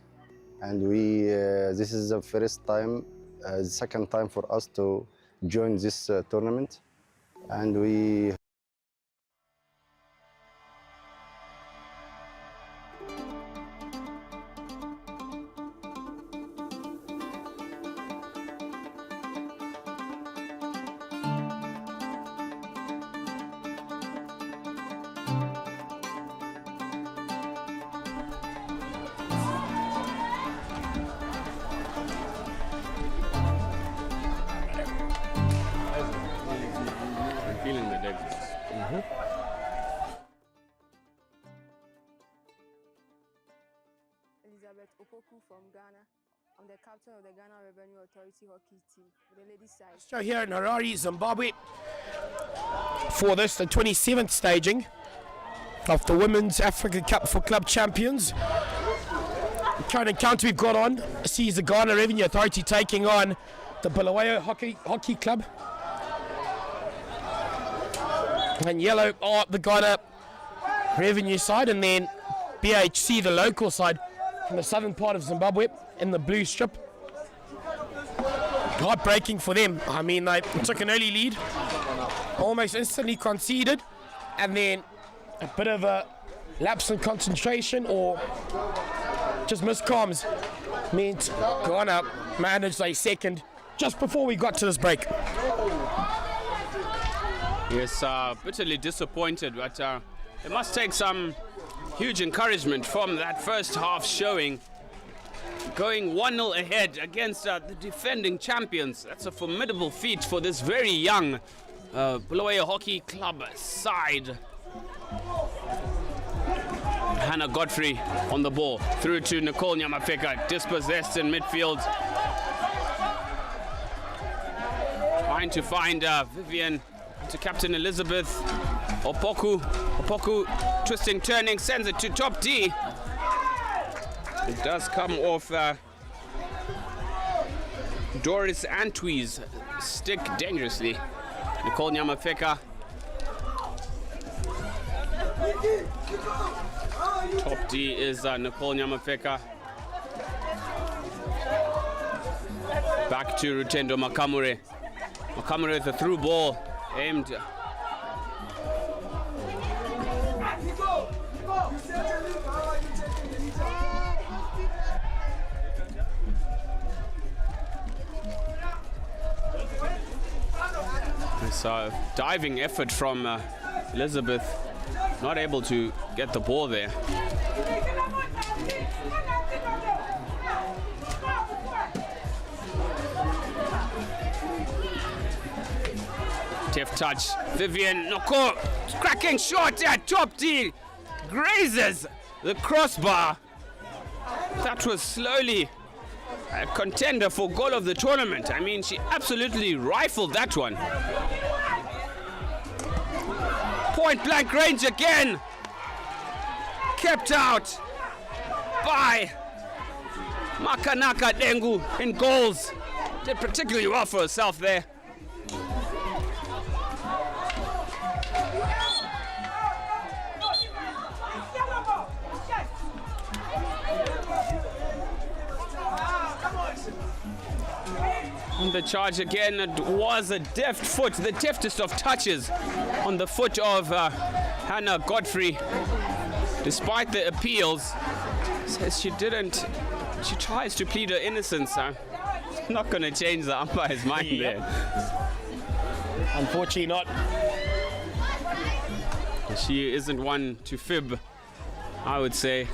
[SPEAKER 9] and this is the first time, second time for us to join this tournament, and we.
[SPEAKER 7] Elizabeth Opoku from Ghana. I'm the captain of the Ghana Revenue Authority hockey team, the ladies side.
[SPEAKER 1] So here in Harare, Zimbabwe, for this, the 27th staging of the Women's Africa Cup for Club Champions. The current encounter we've got on sees the Ghana Revenue Authority taking on the Bulawayo Hockey Club. And yellow are the Ghana Revenue side, and then BHC, the local side from the southern part of Zimbabwe, in the blue strip. Heartbreaking for them. I mean, they took an early lead, almost instantly conceded, and then a bit of a lapse in concentration or just miscomms meant Ghana managed a second just before we got to this break.
[SPEAKER 5] Yes, bitterly disappointed, but they must take some huge encouragement from that first half showing. Going 1-0 ahead against the defending champions. That's a formidable feat for this very young Bulawayo Hockey Club side. Hannah Godfrey on the ball. Through to Nicole Nyamafeka. Dispossessed in midfield. Trying to find Vivian to Captain Elizabeth. Opoku. Opoku twisting, turning, sends it to top D. It does come off Doris Antwi's stick dangerously. Nicole Nyamafeka. Top D is Nicole Nyamafeka. Back to Rutendo Makamure. Makamure with a through ball aimed. It's a diving effort from Elizabeth, not able to get the ball there. Tiff touch, Vivian Noko, cracking shot at top D, grazes the crossbar. That was slowly a contender for goal of the tournament. I mean, she absolutely rifled that one. Point blank range again. Kept out by Makanaka Dengu in goals. Did particularly well for herself there. The charge again, it was a deft foot, the deftest of touches on the foot of Hannah Godfrey. Despite the appeals, says she didn't, she tries to plead her innocence. Not going to change the umpire's mind there.
[SPEAKER 1] Unfortunately not.
[SPEAKER 5] She isn't one to fib, I would say.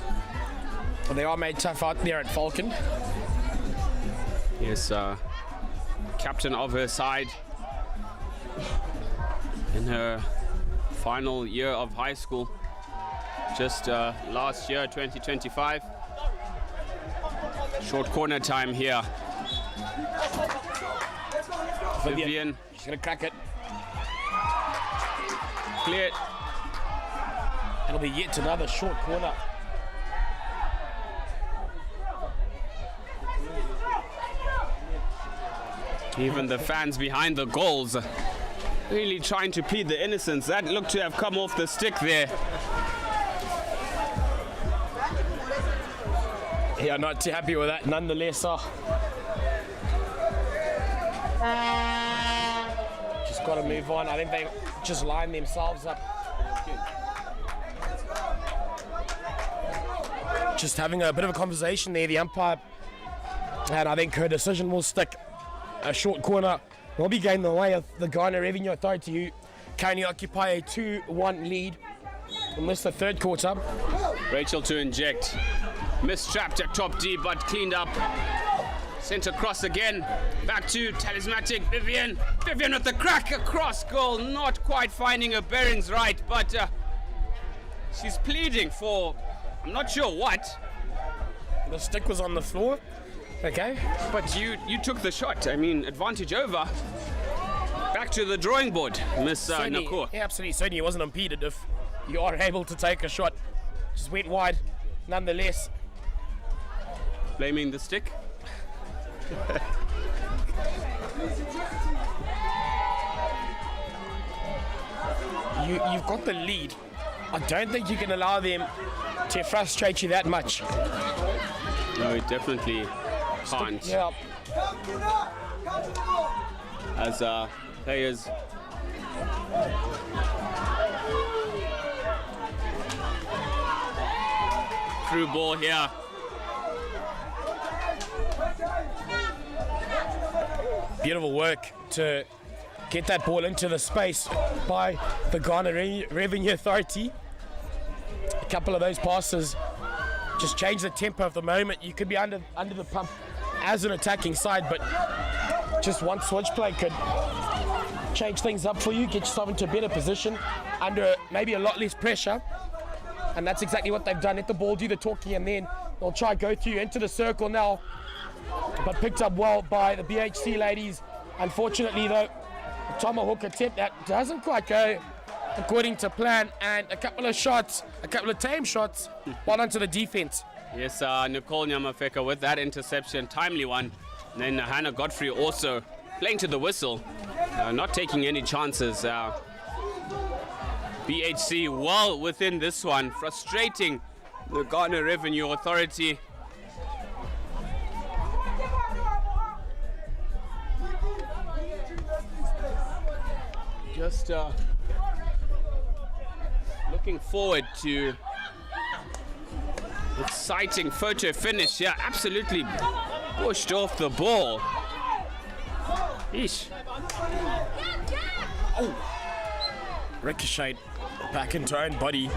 [SPEAKER 1] Well, they are made tough out there at Falcon.
[SPEAKER 5] Yes, captain of her side in her final year of high school, just last year, 2025. Short corner time here. Vivian,
[SPEAKER 1] she's gonna crack it.
[SPEAKER 5] Clear.
[SPEAKER 1] It'll be yet another short corner.
[SPEAKER 5] Even the fans behind the goals really trying to plead the innocence. That looked to have come off the stick there.
[SPEAKER 1] Yeah, not too happy with that nonetheless. Just got to move on. I think they just lined themselves up. Just having a bit of a conversation there, the umpire, and I think her decision will stick. A short corner will be going the way of the Ghana Revenue Authority, who currently occupy a 2-1 lead in this the third quarter.
[SPEAKER 5] Rachel to inject. Mistrapped at top D, but cleaned up. Sent across again. Back to talismanic Vivian. Vivian with the crack across goal. Not quite finding her bearings right, but she's pleading for, I'm not sure what.
[SPEAKER 1] The stick was on the floor. Okay.
[SPEAKER 5] But you took the shot. I mean, advantage over. Back to the drawing board, Miss Nakor.
[SPEAKER 1] Yeah, absolutely. Certainly it wasn't impeded if you are able to take a shot. Just went wide, nonetheless.
[SPEAKER 5] Blaming the stick.
[SPEAKER 1] You've got the lead. I don't think you can allow them to frustrate you that much.
[SPEAKER 5] No, it definitely can't.
[SPEAKER 1] Yeah.
[SPEAKER 5] As players through ball here.
[SPEAKER 1] Beautiful work to get that ball into the space by the Ghana Revenue Authority. A couple of those passes just change the tempo of the moment. You could be under the pump as an attacking side, but just one switch play could change things up for you, get yourself into a better position under maybe a lot less pressure. And that's exactly what they've done. Let the ball do the talking, and then they'll try go through into the circle now. But picked up well by the BHC ladies. Unfortunately, though, the tomahawk attempt that doesn't quite go according to plan, and a couple of tame shots, well onto the defense.
[SPEAKER 5] Yes, Nicole Nyamafeka with that interception, timely one. And then Hannah Godfrey also playing to the whistle, not taking any chances. BHC well within this one, frustrating the Ghana Revenue Authority. Just looking forward to exciting photo finish here. Absolutely pushed off the ball. Eesh.
[SPEAKER 1] Oh, ricocheted back into her own body.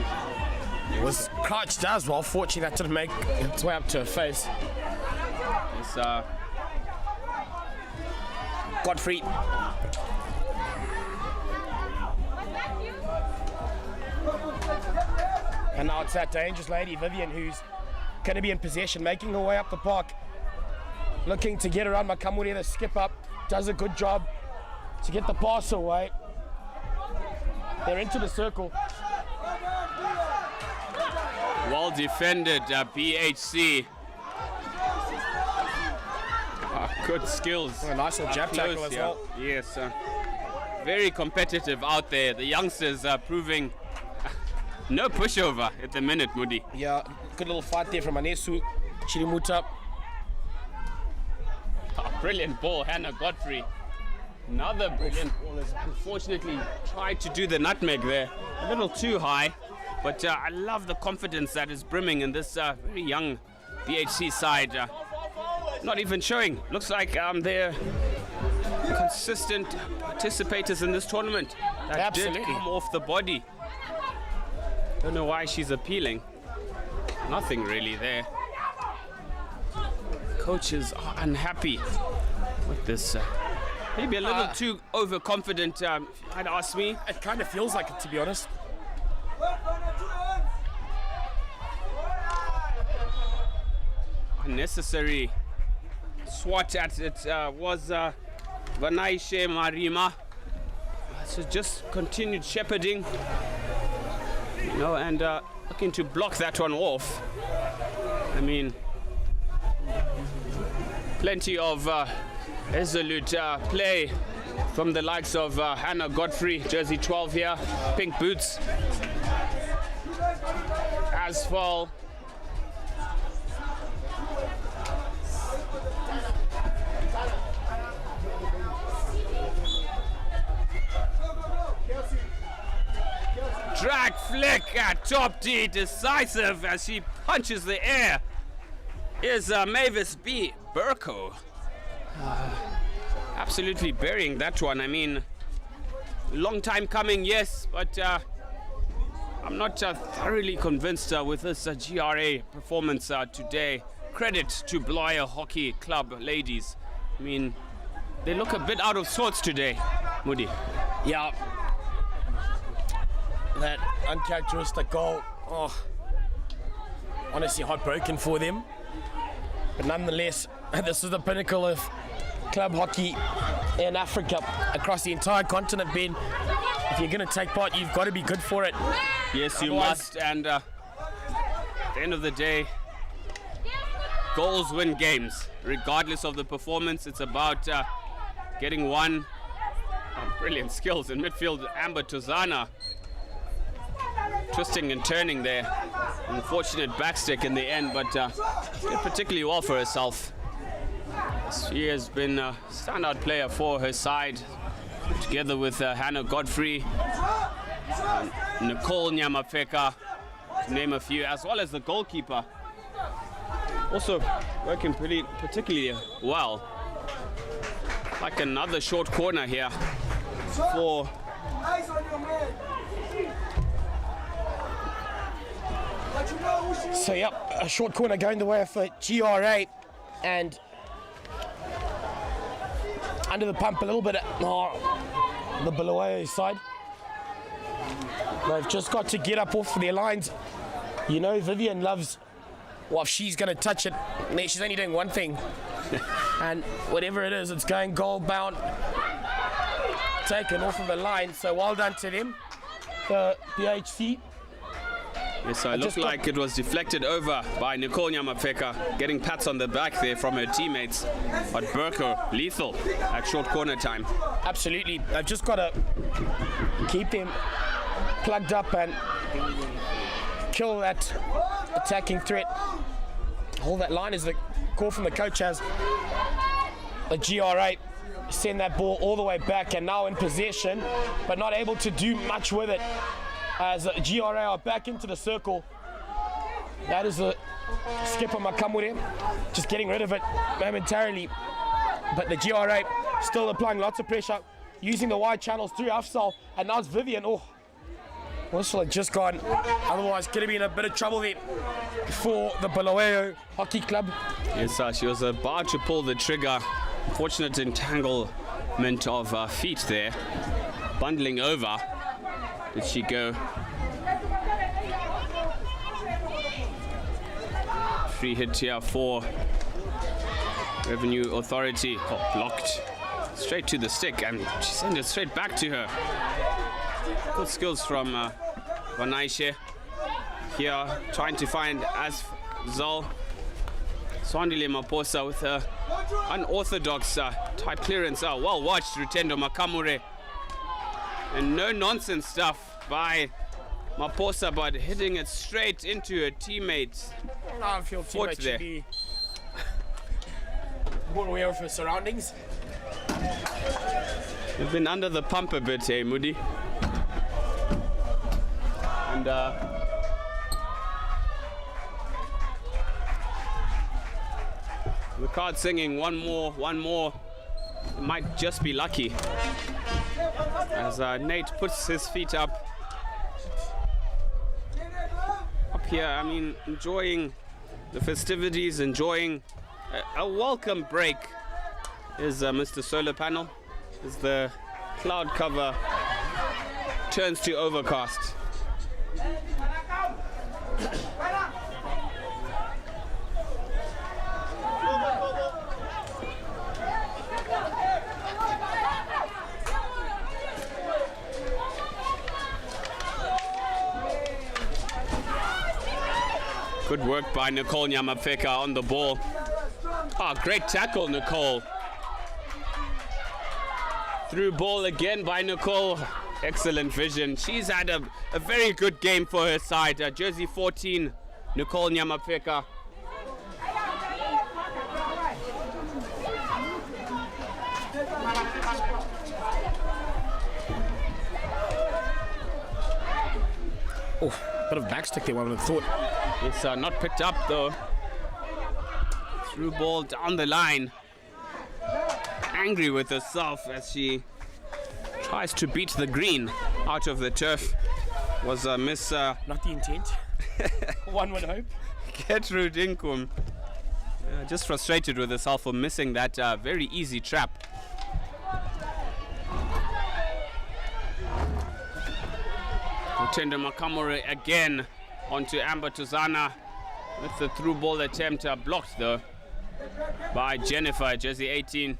[SPEAKER 1] Was crouched as well. Fortunately, that didn't make its way up to her face.
[SPEAKER 5] It's
[SPEAKER 1] Godfrey. And now it's that dangerous lady, Vivian, who's going to be in possession, making her way up the park. Looking to get around Makamuri, the skip up. Does a good job to get the pass away. They're into the circle.
[SPEAKER 5] well defended, BHC. Good skills.
[SPEAKER 1] Oh, a nice little jab tackle as well.
[SPEAKER 5] Yes, very competitive out there. The youngsters are proving no pushover at the minute, Moody.
[SPEAKER 1] Yeah, good little fight there from Anesu Chirimuta.
[SPEAKER 5] Brilliant ball, Hannah Godfrey. Another brilliant ball has unfortunately tried to do the nutmeg there. A little too high, but I love the confidence that is brimming in this very young BHC side. Not even showing. Looks like they're consistent participators in this tournament. That
[SPEAKER 1] Absolutely.
[SPEAKER 5] did come off the body. Don't know why she's appealing. Nothing really there. Coaches are unhappy with this. Maybe a little too overconfident, if you'd ask me.
[SPEAKER 1] It kind of feels like it, to be honest.
[SPEAKER 5] Unnecessary swat at it was Vanaishe Marima. So just continued shepherding, you know, and looking to block that one off. I mean, plenty of resolute play from the likes of Hannah Godfrey, jersey 12 here, pink boots. Asphalt. Drag flick at top D, decisive as she punches the air. Is Mavis B. Burko. Absolutely burying that one. I mean, long time coming, yes, but I'm not thoroughly convinced with this GRA performance today. Credit to Bloyer Hockey Club ladies. I mean, they look a bit out of sorts today, Moody.
[SPEAKER 1] Yeah. That uncharacteristic goal, honestly heartbroken for them. But nonetheless, this is the pinnacle of club hockey in Africa, across the entire continent, Ben. If you're going to take part, you've got to be good for it.
[SPEAKER 5] Yes, you must. And at the end of the day, goals win games. Regardless of the performance, it's about getting one. Brilliant skills in midfield. Amber Tuzana twisting and turning there. Unfortunate backstick in the end, but did particularly well for herself. She has been a standout player for her side, together with Hannah Godfrey, Nicole Nyamapeka, to name a few, as well as the goalkeeper. Also working particularly well. Like another short corner here for
[SPEAKER 1] So yep, a short corner going the way for GRA, and under the pump a little bit at the Bulawayo side. They've just got to get up off their lines. You know, Vivian loves, well, if she's going to touch it, she's only doing one thing. And whatever it is, it's going goal bound, taken off of the line. So well done to them, the BHC.
[SPEAKER 5] Yes, so it looked like it was deflected over by Nicole Nyamapeka, getting pats on the back there from her teammates. But Burko, lethal at short corner time.
[SPEAKER 1] Absolutely. They've just got to keep them plugged up and kill that attacking threat. Hold that line as the call from the coach has the GRA send that ball all the way back, and now in possession, but not able to do much with it. As GRA are back into the circle. That is the skipper Makamure, just getting rid of it momentarily. But the GRA still applying lots of pressure, using the wide channels through Afsal, and now it's Vivian. Oh, Whistle had just gone. Otherwise, could have been a bit of trouble there for the Bulawayo Hockey Club.
[SPEAKER 5] Yes, she was about to pull the trigger. Fortunate entanglement of feet there. Bundling over. Did she go? Free hit here for Revenue Authority. Oh, blocked. Straight to the stick, and she sent it straight back to her. Good skills from Vanaishe. Here, trying to find Azal. Swandile Maposa with a unorthodox tight clearance. Well watched, Rutendo Makamure. And no nonsense stuff by Maposa, but hitting it straight into her teammate's foot there.
[SPEAKER 1] More aware of her surroundings.
[SPEAKER 5] We've been under the pump a bit, hey, Moody. And the crowd singing one more. It might just be lucky. As Nate puts his feet up here, I mean, enjoying the festivities, enjoying a welcome break is Mr. Solar Panel, as the cloud cover turns to overcast. Good work by Nicole Nyamapeka on the ball. Great tackle, Nicole. Through ball again by Nicole. Excellent vision. She's had a very good game for her side. Jersey 14, Nicole Nyamapeka.
[SPEAKER 1] Bit of backstick there, one would have thought.
[SPEAKER 5] It's not picked up though. Through ball down the line. Angry with herself as she tries to beat the green out of the turf. Was a miss.
[SPEAKER 1] Not the intent. One would hope.
[SPEAKER 5] Gertrude Inkum. Just frustrated with herself for missing that very easy trap. Rutendo Makamure again onto Amber Tuzana with the through ball attempt blocked though. by Jennifer, jersey 18.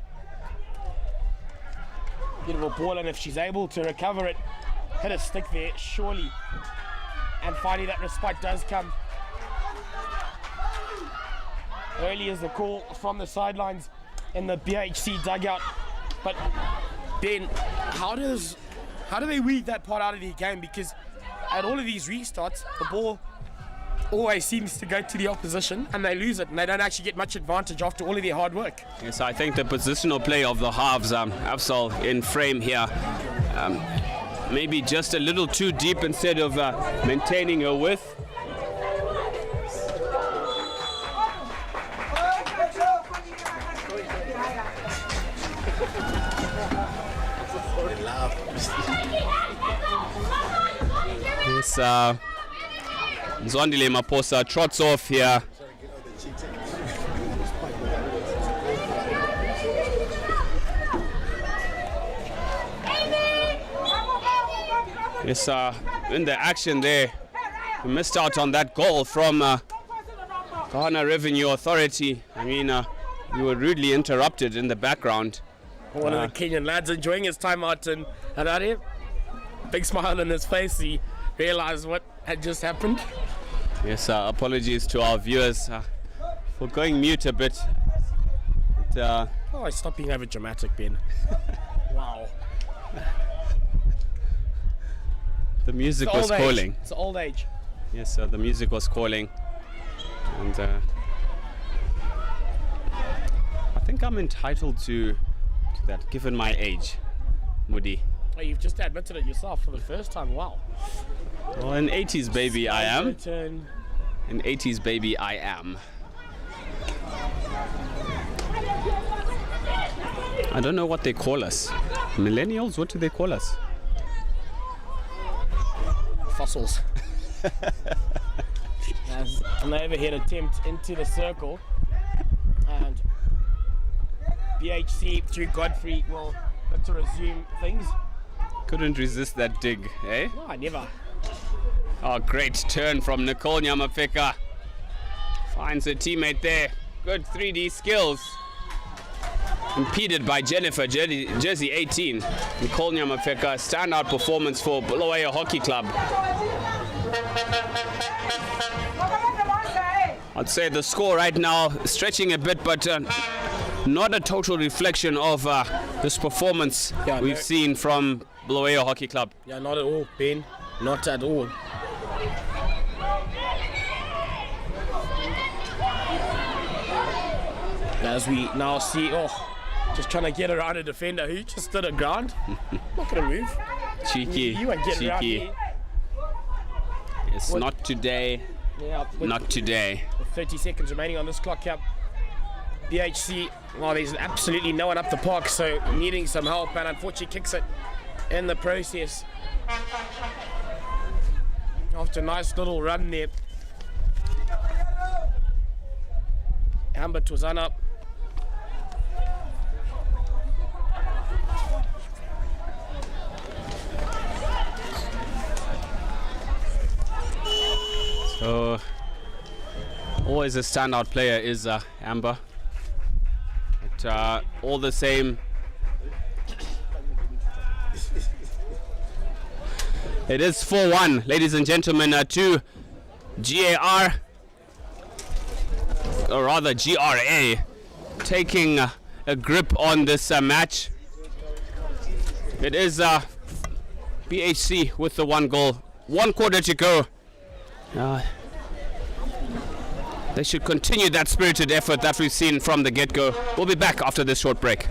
[SPEAKER 1] Beautiful ball, and if she's able to recover it, hit a stick there, surely. And finally that respite does come. Early is the call from the sidelines in the BHC dugout. But Ben, how do they weed that part out of their game? Because at all of these restarts, the ball always seems to go to the opposition and they lose it, and they don't actually get much advantage after all of their hard work.
[SPEAKER 5] Yes, I think the positional play of the halves, Afzal in frame here, maybe just a little too deep instead of maintaining her width. Yes, Zondile Maposa trots off here. Yes, in the action there, we missed out on that goal from Ghana Revenue Authority. I mean, we were rudely interrupted in the background.
[SPEAKER 1] One of the Kenyan lads enjoying his time out in Harare. Big smile on his face. He realized what had just happened.
[SPEAKER 5] Yes, apologies to our viewers for going mute a bit. But,
[SPEAKER 1] oh, stop being over dramatic, Ben. Wow.
[SPEAKER 5] The music was calling.
[SPEAKER 1] It's old age.
[SPEAKER 5] Yes, the music was calling. And I think I'm entitled to that, given my age, Moody.
[SPEAKER 1] Oh, you've just admitted it yourself for the first time. Wow.
[SPEAKER 5] Well, an 80s baby I am.
[SPEAKER 1] Turn.
[SPEAKER 5] An 80s baby I am. I don't know what they call us. Millennials, what do they call us?
[SPEAKER 1] Fossils. As an overhead attempt into the circle, and BHC through Godfrey will look to resume things.
[SPEAKER 5] Couldn't resist that dig, eh?
[SPEAKER 1] No, I never.
[SPEAKER 5] Oh, great turn from Nicole Nyamapeka. Finds her teammate there. Good 3D skills. Impeded by Jennifer, jersey 18. Nicole Nyamapeka, standout performance for Bulawayo Hockey Club. I'd say the score right now stretching a bit, but not a total reflection of this performance we've seen from Bulawayo Hockey Club.
[SPEAKER 1] Yeah, not at all, Ben. Not at all. As we now see, just trying to get around a defender who just stood at ground. Not going to move.
[SPEAKER 5] Cheeky.
[SPEAKER 1] You won't get around
[SPEAKER 5] cheeky.
[SPEAKER 1] me.
[SPEAKER 5] It's not today.
[SPEAKER 1] Yeah,
[SPEAKER 5] not today.
[SPEAKER 1] With 30 seconds remaining on this clock here. BHC, well, there's absolutely no one up the park, so needing some help, and unfortunately kicks it in the process. After a nice little run there. Amber Twazana.
[SPEAKER 5] So, always a standout player is Amber. But all the same, it is 4-1, ladies and gentlemen, to GAR, or rather GRA, taking a grip on this match. It is BHC with the 1 goal, 1 quarter to go. They should continue that spirited effort that we've seen from the get-go. We'll be back after this short break.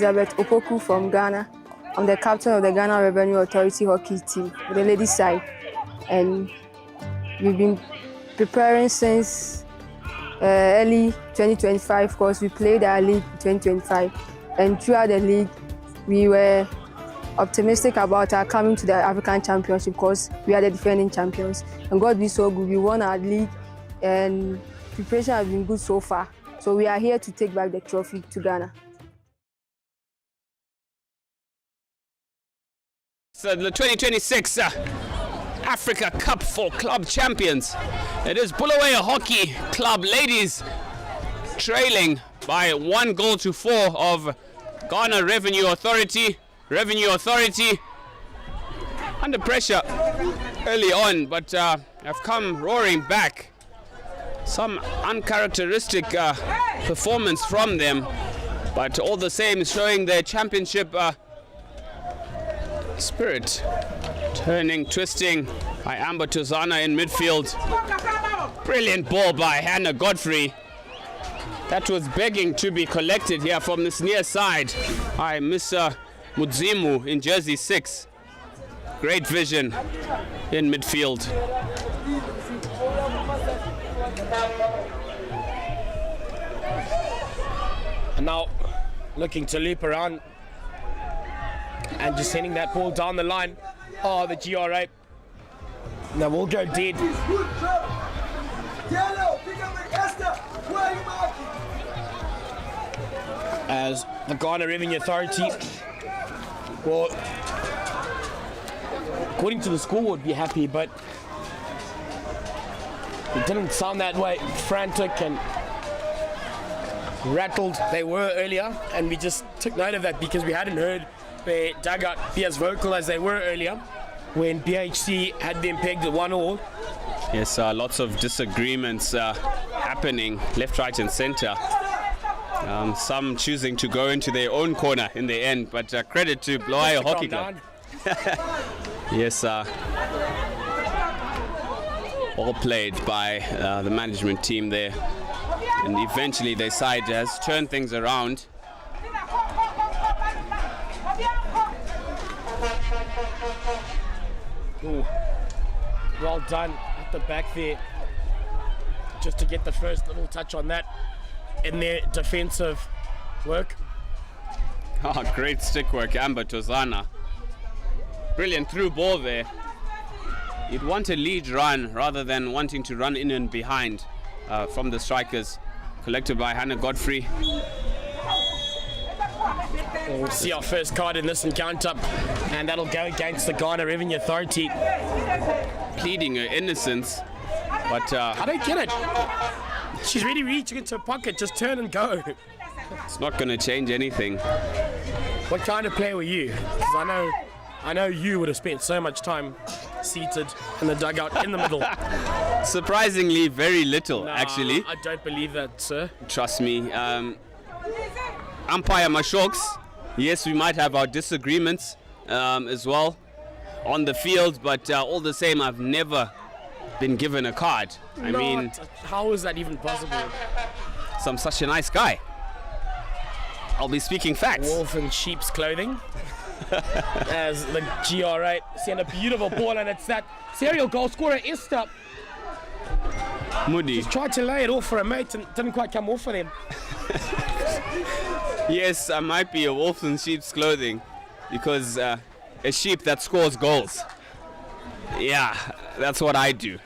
[SPEAKER 7] Elizabeth Opoku from Ghana. I'm the captain of the Ghana Revenue Authority hockey team, the ladies side. And we've been preparing since early 2025 because we played our league in 2025. And throughout the league, we were optimistic about our coming to the African Championship because we are the defending champions. And God be so good, we won our league and preparation has been good so far. So we are here to take back the trophy to Ghana.
[SPEAKER 5] So the 2026 Africa Cup for Club Champions. It is Bulawayo Hockey Club ladies trailing by 1-4 of Ghana Revenue Authority. Revenue Authority under pressure early on, but have come roaring back. Some uncharacteristic performance from them, but all the same showing their championship spirit. Turning, twisting by Amber Tozana in midfield. Brilliant ball by Hannah Godfrey. That was begging to be collected here from this near side by Miss Mudzimu in jersey 6. Great vision in midfield.
[SPEAKER 1] And now looking to loop around and just sending that ball down the line. Oh, the GRA. Now we'll go dead. As the Ghana Revenue Authority, well, according to the score, would be happy, but it didn't sound that way. Frantic and rattled they were earlier, and we just took note of that because we hadn't heard their dugout be as vocal as they were earlier when BHC had them pegged at 1-1.
[SPEAKER 5] Yes, lots of disagreements happening left, right and centre. Some choosing to go into their own corner in the end, but credit to Bulawayo Hockey Club. Yes, all played by the management team there, and eventually their side has turned things around.
[SPEAKER 1] Ooh, well done at the back there, just to get the first little touch on that in their defensive work.
[SPEAKER 5] Oh, great stick work, Amber Tozana. Brilliant through ball there. You'd want a lead run rather than wanting to run in and behind from the strikers. Collected by Hannah Godfrey.
[SPEAKER 1] We'll see our first card in this encounter, and that'll go against the Ghana Revenue Authority.
[SPEAKER 5] Pleading her innocence, but
[SPEAKER 1] I don't get it. She's really reaching into her pocket, just turn and go.
[SPEAKER 5] It's not going to change anything.
[SPEAKER 1] What kind of player were you? Because I know you would have spent so much time seated in the dugout in the middle.
[SPEAKER 5] Surprisingly, very little, actually.
[SPEAKER 1] I don't believe that, sir.
[SPEAKER 5] Trust me. Umpire Mashoks, yes, we might have our disagreements as well on the field, but all the same, I've never been given a card. I mean,
[SPEAKER 1] how is that even possible?
[SPEAKER 5] I'm such a nice guy. I'll be speaking facts.
[SPEAKER 1] Wolf in sheep's clothing. As the GR8 send a beautiful ball, and it's that serial goal scorer Esther.
[SPEAKER 5] Moody.
[SPEAKER 1] Just tried to lay it off for a mate and didn't quite come off for them.
[SPEAKER 5] Yes, I might be a wolf in sheep's clothing because a sheep that scores goals. Yeah, that's what I do.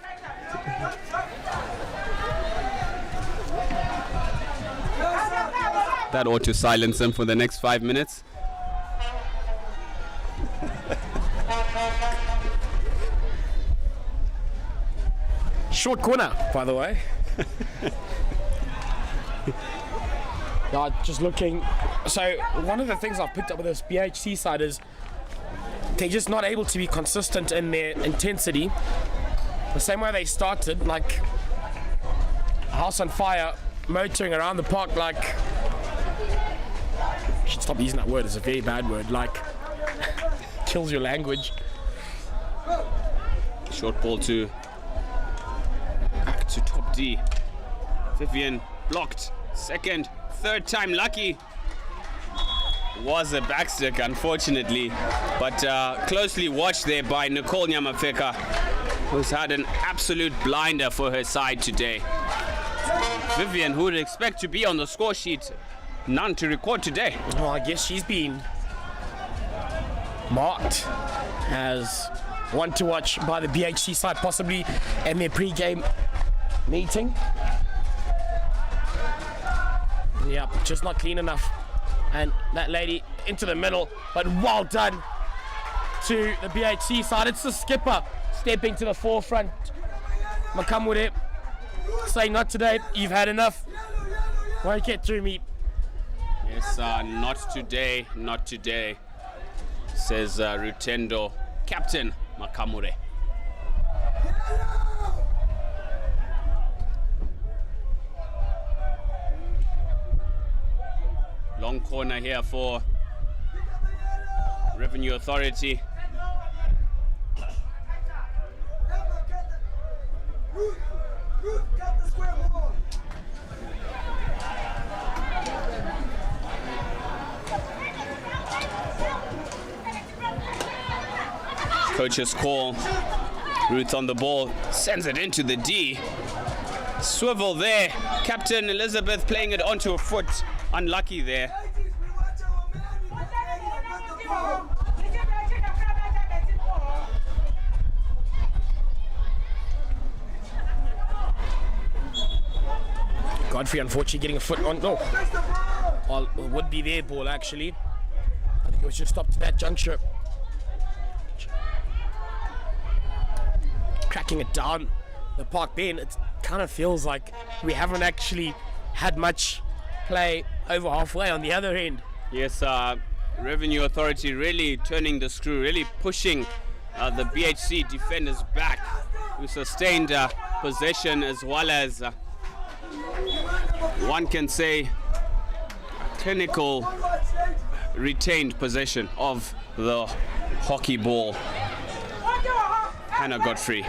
[SPEAKER 5] That ought to silence him for the next 5 minutes.
[SPEAKER 1] Short corner, by the way. Just looking. So one of the things I've picked up with this BHC side is they're just not able to be consistent in their intensity. The same way they started, like house on fire, motoring around the park like. I should stop using that word. It's a very bad word. Like kills your language.
[SPEAKER 5] Short ball to top D. Vivian blocked. Second, third time lucky. was a backstick, unfortunately, but closely watched there by Nicole Nyamafeka, who's had an absolute blinder for her side today. Vivian, who would expect to be on the score sheet, none to record today.
[SPEAKER 1] Well, I guess she's been marked as one to watch by the BHC side, possibly in their pre-game meeting. Yeah, just not clean enough. And that lady into the middle, but well done to the BHC side. It's the skipper stepping to the forefront. Makamure saying, not today, you've had enough. Won't get through me.
[SPEAKER 5] Yes, not today, not today, says Rutendo captain Makamure. Long corner here for Revenue Authority. Coach's call. Ruth on the ball, sends it into the D. Swivel there. Captain Elizabeth playing it onto a foot. Unlucky there.
[SPEAKER 1] Godfrey unfortunately getting a foot on. No. Well, it would be their ball actually. I think it was just stopped at that juncture. Cracking it down the park bin. It kind of feels like we haven't actually had much play over halfway on the other end.
[SPEAKER 5] Yes, Revenue Authority really turning the screw, really pushing the BHC defenders back. We sustained possession as well as one can say clinical retained possession of the hockey ball. Hannah Godfrey.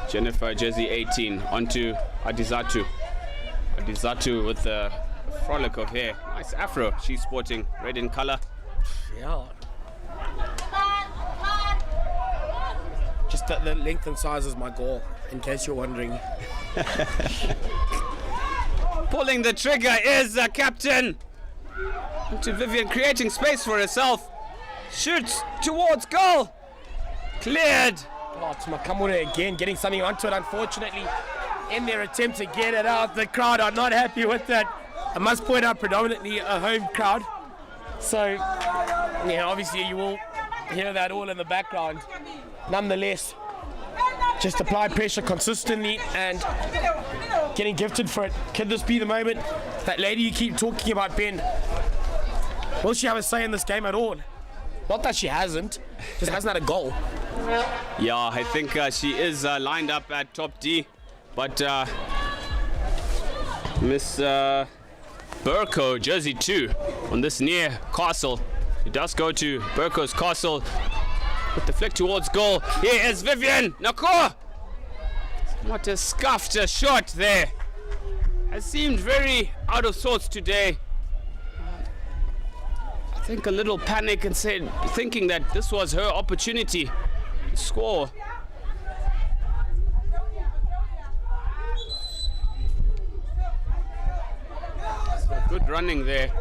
[SPEAKER 5] Jennifer, jersey 18, onto Adizatu. Adizatu with the frolic of hair. Nice afro. She's sporting red in color.
[SPEAKER 1] Yeah. Just the length and size is my goal, in case you're wondering.
[SPEAKER 5] Pulling the trigger is the captain. To Vivian, creating space for herself. Shoots towards goal. Cleared.
[SPEAKER 1] Oh, it's Makamure again, getting something onto it, unfortunately. In their attempt to get it out, the crowd are not happy with that. I must point out, predominantly a home crowd. So, yeah, obviously you will hear that all in the background. Nonetheless, just apply pressure consistently and getting gifted for it. Could this be the moment? That lady you keep talking about, Ben, will she have a say in this game at all? Not that she hasn't, just hasn't had a goal.
[SPEAKER 5] Yeah, I think she is lined up at top D, but Miss Burko, jersey 2, on this near castle. It does go to Burko's castle with the flick towards goal. Here is Vivian Nakor. What a scuffed shot there. Has seemed very out of sorts today. I think a little panic and thinking that this was her opportunity to score. So good running there.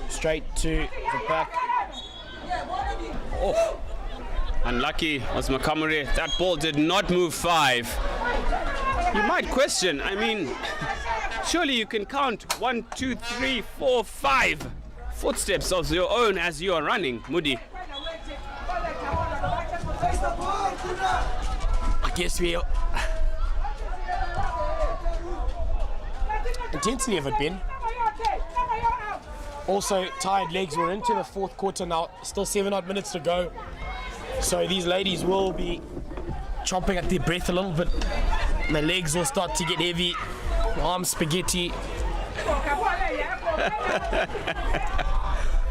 [SPEAKER 1] Straight to the back. Oh.
[SPEAKER 5] Unlucky was Makamure. That ball did not move 5. You might question, I mean, surely you can count 1, 2, 3, 4, 5 footsteps of your own as you are running, Moody.
[SPEAKER 1] I guess we intensity of it, Ben. Also, tired legs. We're into the fourth quarter now. Still 7 odd minutes to go. So these ladies will be chomping at their breath a little bit. My legs will start to get heavy. Arms spaghetti.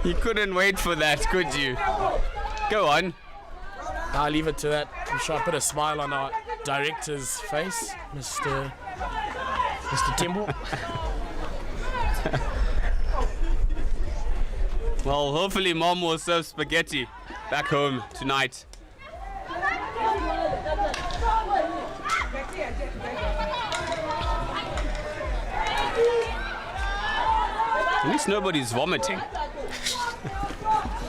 [SPEAKER 5] You couldn't wait for that, could you? Go on.
[SPEAKER 1] I'll leave it to that. I'm sure I put a smile on our director's face, Mr. Timble.
[SPEAKER 5] Well, hopefully Mom will serve spaghetti back home tonight. At least nobody's vomiting.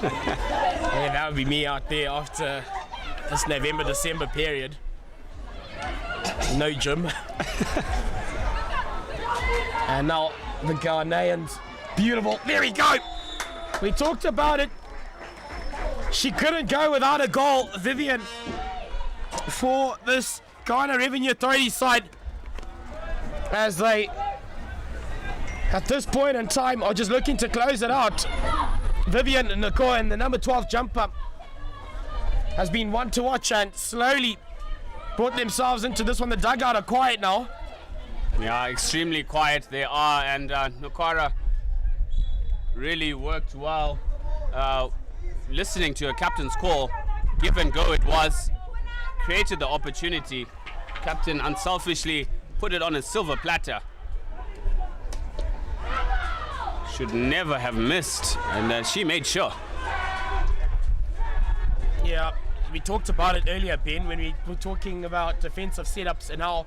[SPEAKER 1] Yeah, that would be me out there after this November-December period. No gym. And now the Ghanaians. Beautiful. There we go. We talked about it. She couldn't go without a goal, Vivian, for this Ghana Revenue Authority side, as they, at this point in time, are just looking to close it out. Vivian Nakor and the number 12 jumper has been one to watch and slowly brought themselves into this one. The dugout are quiet now.
[SPEAKER 5] Yeah, extremely quiet they are, and Nokara really worked well. Listening to a captain's call, give and go it was, created the opportunity. Captain unselfishly put it on a silver platter. Should never have missed, and she made sure.
[SPEAKER 1] Yeah, we talked about it earlier, Ben, when we were talking about defensive setups and how,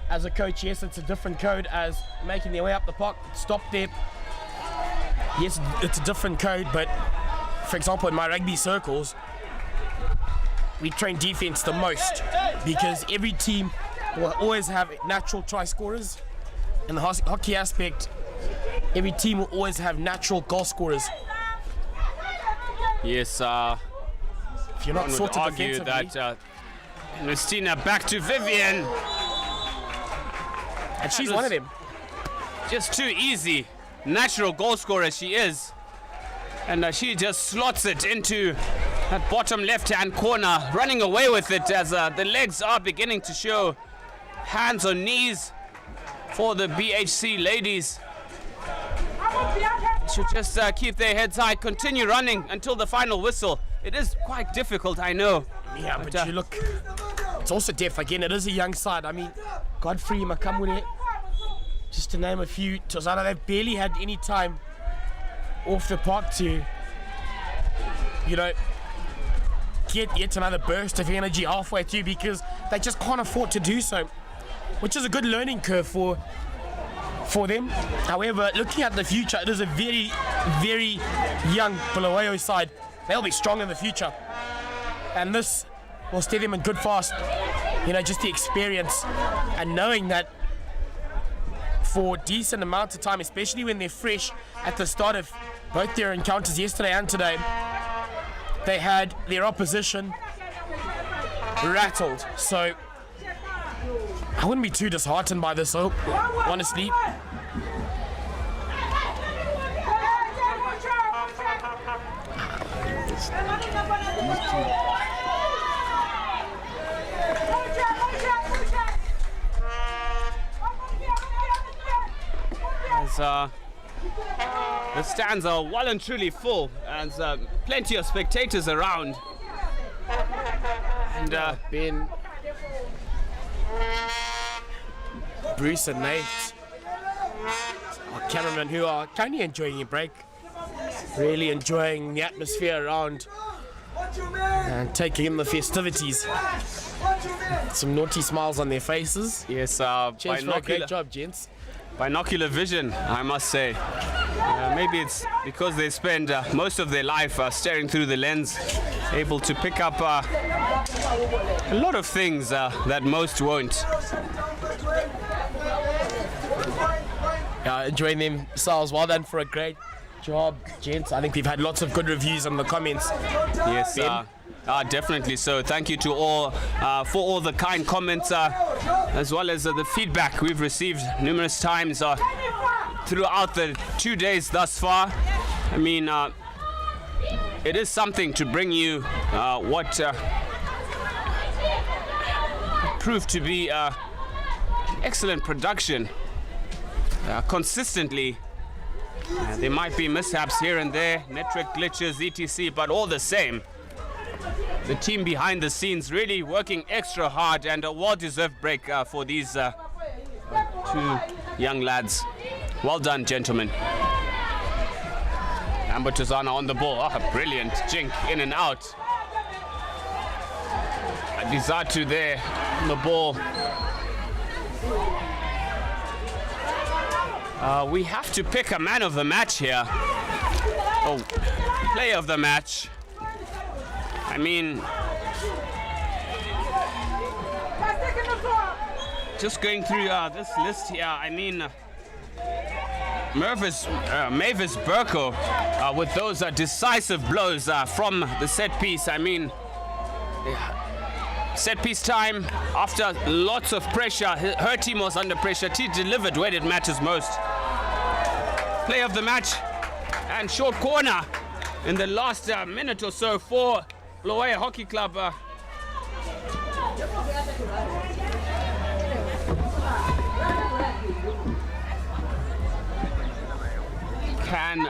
[SPEAKER 1] as a coach, yes, it's a different code as making their way up the park, stop there. Yes, it's a different code, but for example, in my rugby circles, we train defense the most because every team will always have natural try scorers. In the hockey aspect, every team will always have natural goal scorers.
[SPEAKER 5] Yes,
[SPEAKER 1] if you're not
[SPEAKER 5] one would
[SPEAKER 1] sorted
[SPEAKER 5] argue
[SPEAKER 1] defensively,
[SPEAKER 5] that Christina back to Vivian.
[SPEAKER 1] and she's one of them.
[SPEAKER 5] Just too easy. Natural goal scorer she is. And she just slots it into that bottom left-hand corner, running away with it as the legs are beginning to show. Hands on knees for the BHC ladies. Should just keep their heads high, continue running until the final whistle. It is quite difficult, I know.
[SPEAKER 1] Yeah, but you look, it's also depth. Again, it is a young side. I mean, Godfrey, Makamure, just to name a few. Tozana, they've barely had any time off the park to, you know, get yet another burst of energy halfway through because they just can't afford to do so, which is a good learning curve for them. However, looking at the future, it is a very, very young Bulawayo side. They'll be strong in the future, and this will steer them in good fast. You know, just the experience and knowing that for a decent amount of time, especially when they're fresh at the start of both their encounters yesterday and today, they had their opposition rattled. So I wouldn't be too disheartened by this, honestly.
[SPEAKER 5] The stands are well and truly full, and plenty of spectators around. And
[SPEAKER 1] Ben, Bruce and Nate, our cameramen, who are kindly enjoying a break, really enjoying the atmosphere around and taking in the festivities. Some naughty smiles on their faces.
[SPEAKER 5] Yes,
[SPEAKER 1] Cheers for a great job, gents.
[SPEAKER 5] Binocular vision, I must say. Maybe it's because they spend most of their life staring through the lens, able to pick up a lot of things that most won't.
[SPEAKER 1] Enjoying themselves. Well done for a great job, gents. I think we've had lots of good reviews in the comments.
[SPEAKER 5] Yes, definitely so. Thank you to all for all the kind comments, as well as the feedback we've received numerous times throughout the 2 days thus far. I mean, it is something to bring you what proved to be excellent production consistently. There might be mishaps here and there, network glitches, etc., but all the same, the team behind the scenes really working extra hard, and a well-deserved break for these two young lads. Well done, gentlemen. Amber Tuzana on the ball. Oh, a brilliant jink in and out. Adizatu there on the ball. We have to pick a man of the match here. Oh, player of the match. I mean, just going through this list here, I mean, Mavis Burko with those decisive blows from the set piece. I mean, set piece time, after lots of pressure, her team was under pressure. She delivered where it matters most. Play of the match and short corner in the last minute or so for Bulawayo Hockey Club. Can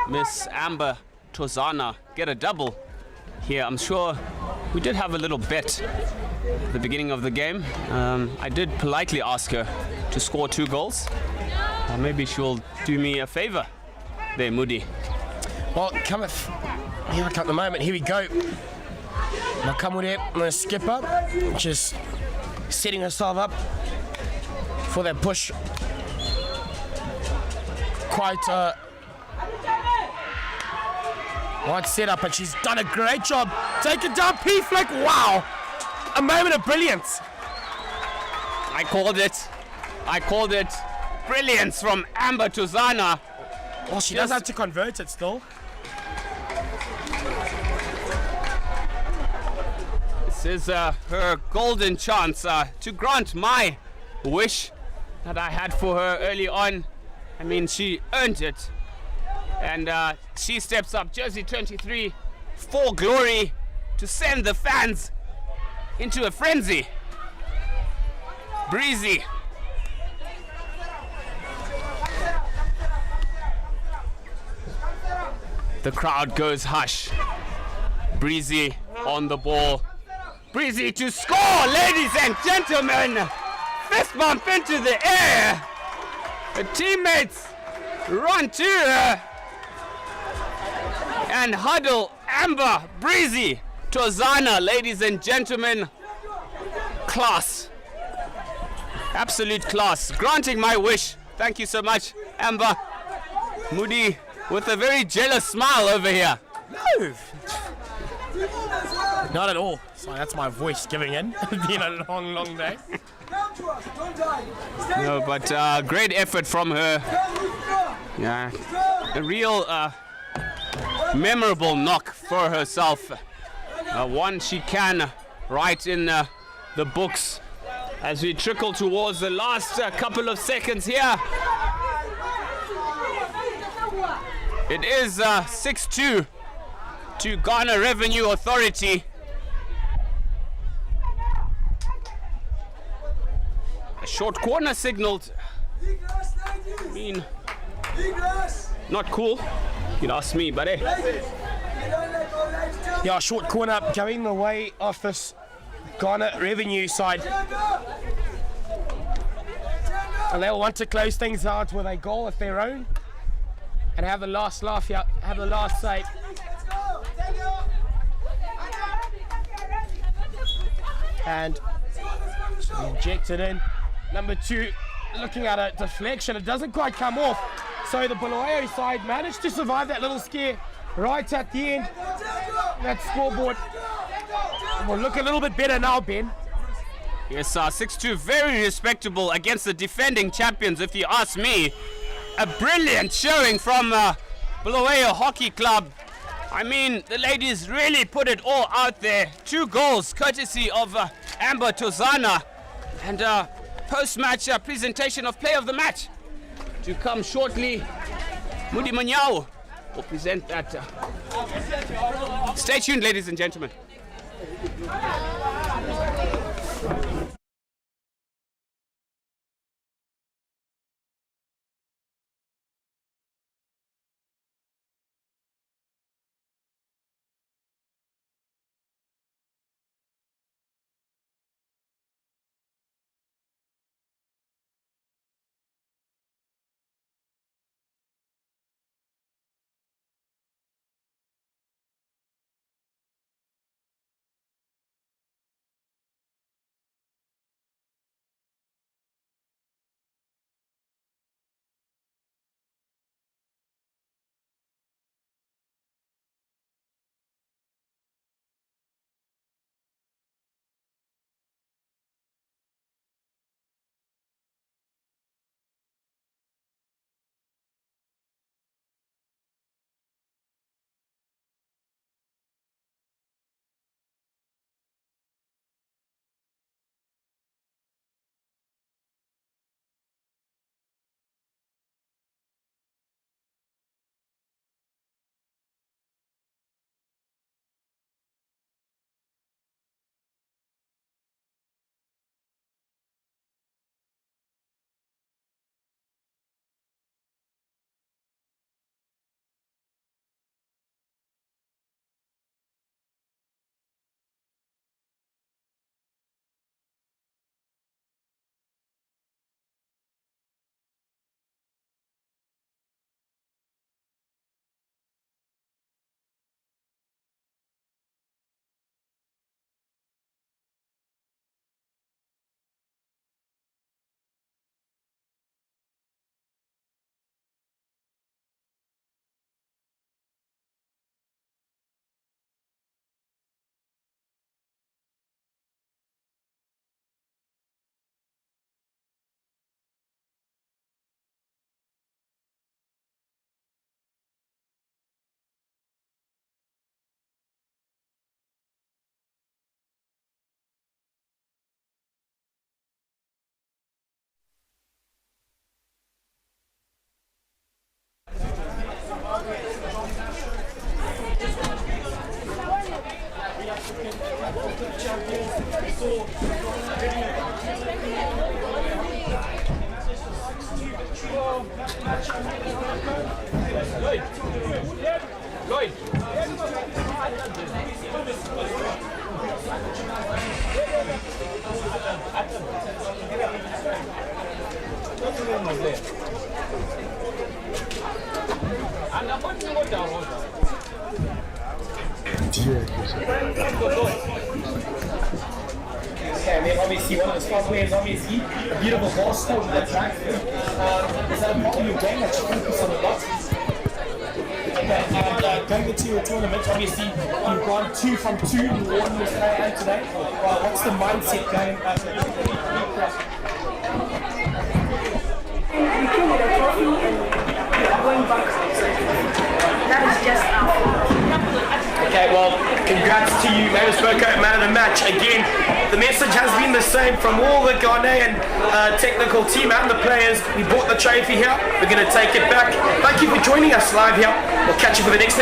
[SPEAKER 5] Miss Amber Tuzana get a double here? I'm sure we did have a little bet at the beginning of the game. I did politely ask her to score 2 goals. Maybe she'll do me a favor there, Moody.
[SPEAKER 1] Well, cometh here at the moment. Here we go. Makamure, the skipper, just setting herself up for that push. Quite right setup, and she's done a great job. Taken down P-Flick. Wow, a moment of brilliance.
[SPEAKER 5] I called it. Brilliance from Amber Tuzana.
[SPEAKER 1] Well, she does have to convert it still.
[SPEAKER 5] This is her golden chance to grant my wish that I had for her early on. I mean, she earned it. And she steps up, jersey 23, for glory, to send the fans into a frenzy. Breezy. The crowd goes hush. Breezy on the ball. Breezy to score, ladies and gentlemen. Fist bump into the air. The teammates run to her and huddle Amber Breezy Tuzana, ladies and gentlemen. Class. Absolute class. Granting my wish. Thank you so much, Amber. Moody with a very jealous smile over here.
[SPEAKER 1] No. Not at all. Sorry, that's my voice giving in. It's been a long, long day.
[SPEAKER 5] No, but great effort from her. Yeah, a real memorable knock for herself. One she can write in the books as we trickle towards the last couple of seconds here. It is 6-2 to Ghana Revenue Authority. A short corner signaled. I mean, not cool. You'd ask me, but hey.
[SPEAKER 1] Yeah, short corner going the way of this Ghana Revenue side. And they'll want to close things out with a goal of their own and have the last laugh here, have the last say. And injected in. Number 2, looking at a deflection. It doesn't quite come off. So the Bulawayo side managed to survive that little scare right at the end. That scoreboard will look a little bit better now, Ben.
[SPEAKER 5] Yes, 6-2, very respectable against the defending champions, if you ask me. A brilliant showing from Bulawayo Hockey Club. I mean, the ladies really put it all out there. 2 goals, courtesy of Amber Tuzana. And post-match presentation of Player of the Match to come shortly. Moody Manyao will present that. Stay tuned, ladies and gentlemen. Lloyd.
[SPEAKER 1] Okay, and then obviously one of the spot players, obviously, a beautiful ball still in that track. Is that a part of your game that you focus on a lot? Okay, and going into your tournament, obviously you've gone 2 from 2, you won yesterday and today. What's the mindset going
[SPEAKER 12] We came with a trophy and we are going back. That is just our.
[SPEAKER 1] Okay, well, congrats to you, man. Spoke out man of the match. Again, the message has been the same from all the Ghanaian technical team and the players. We bought the trophy here. We're going to take it back. Thank you for joining us live here. We'll catch you for the next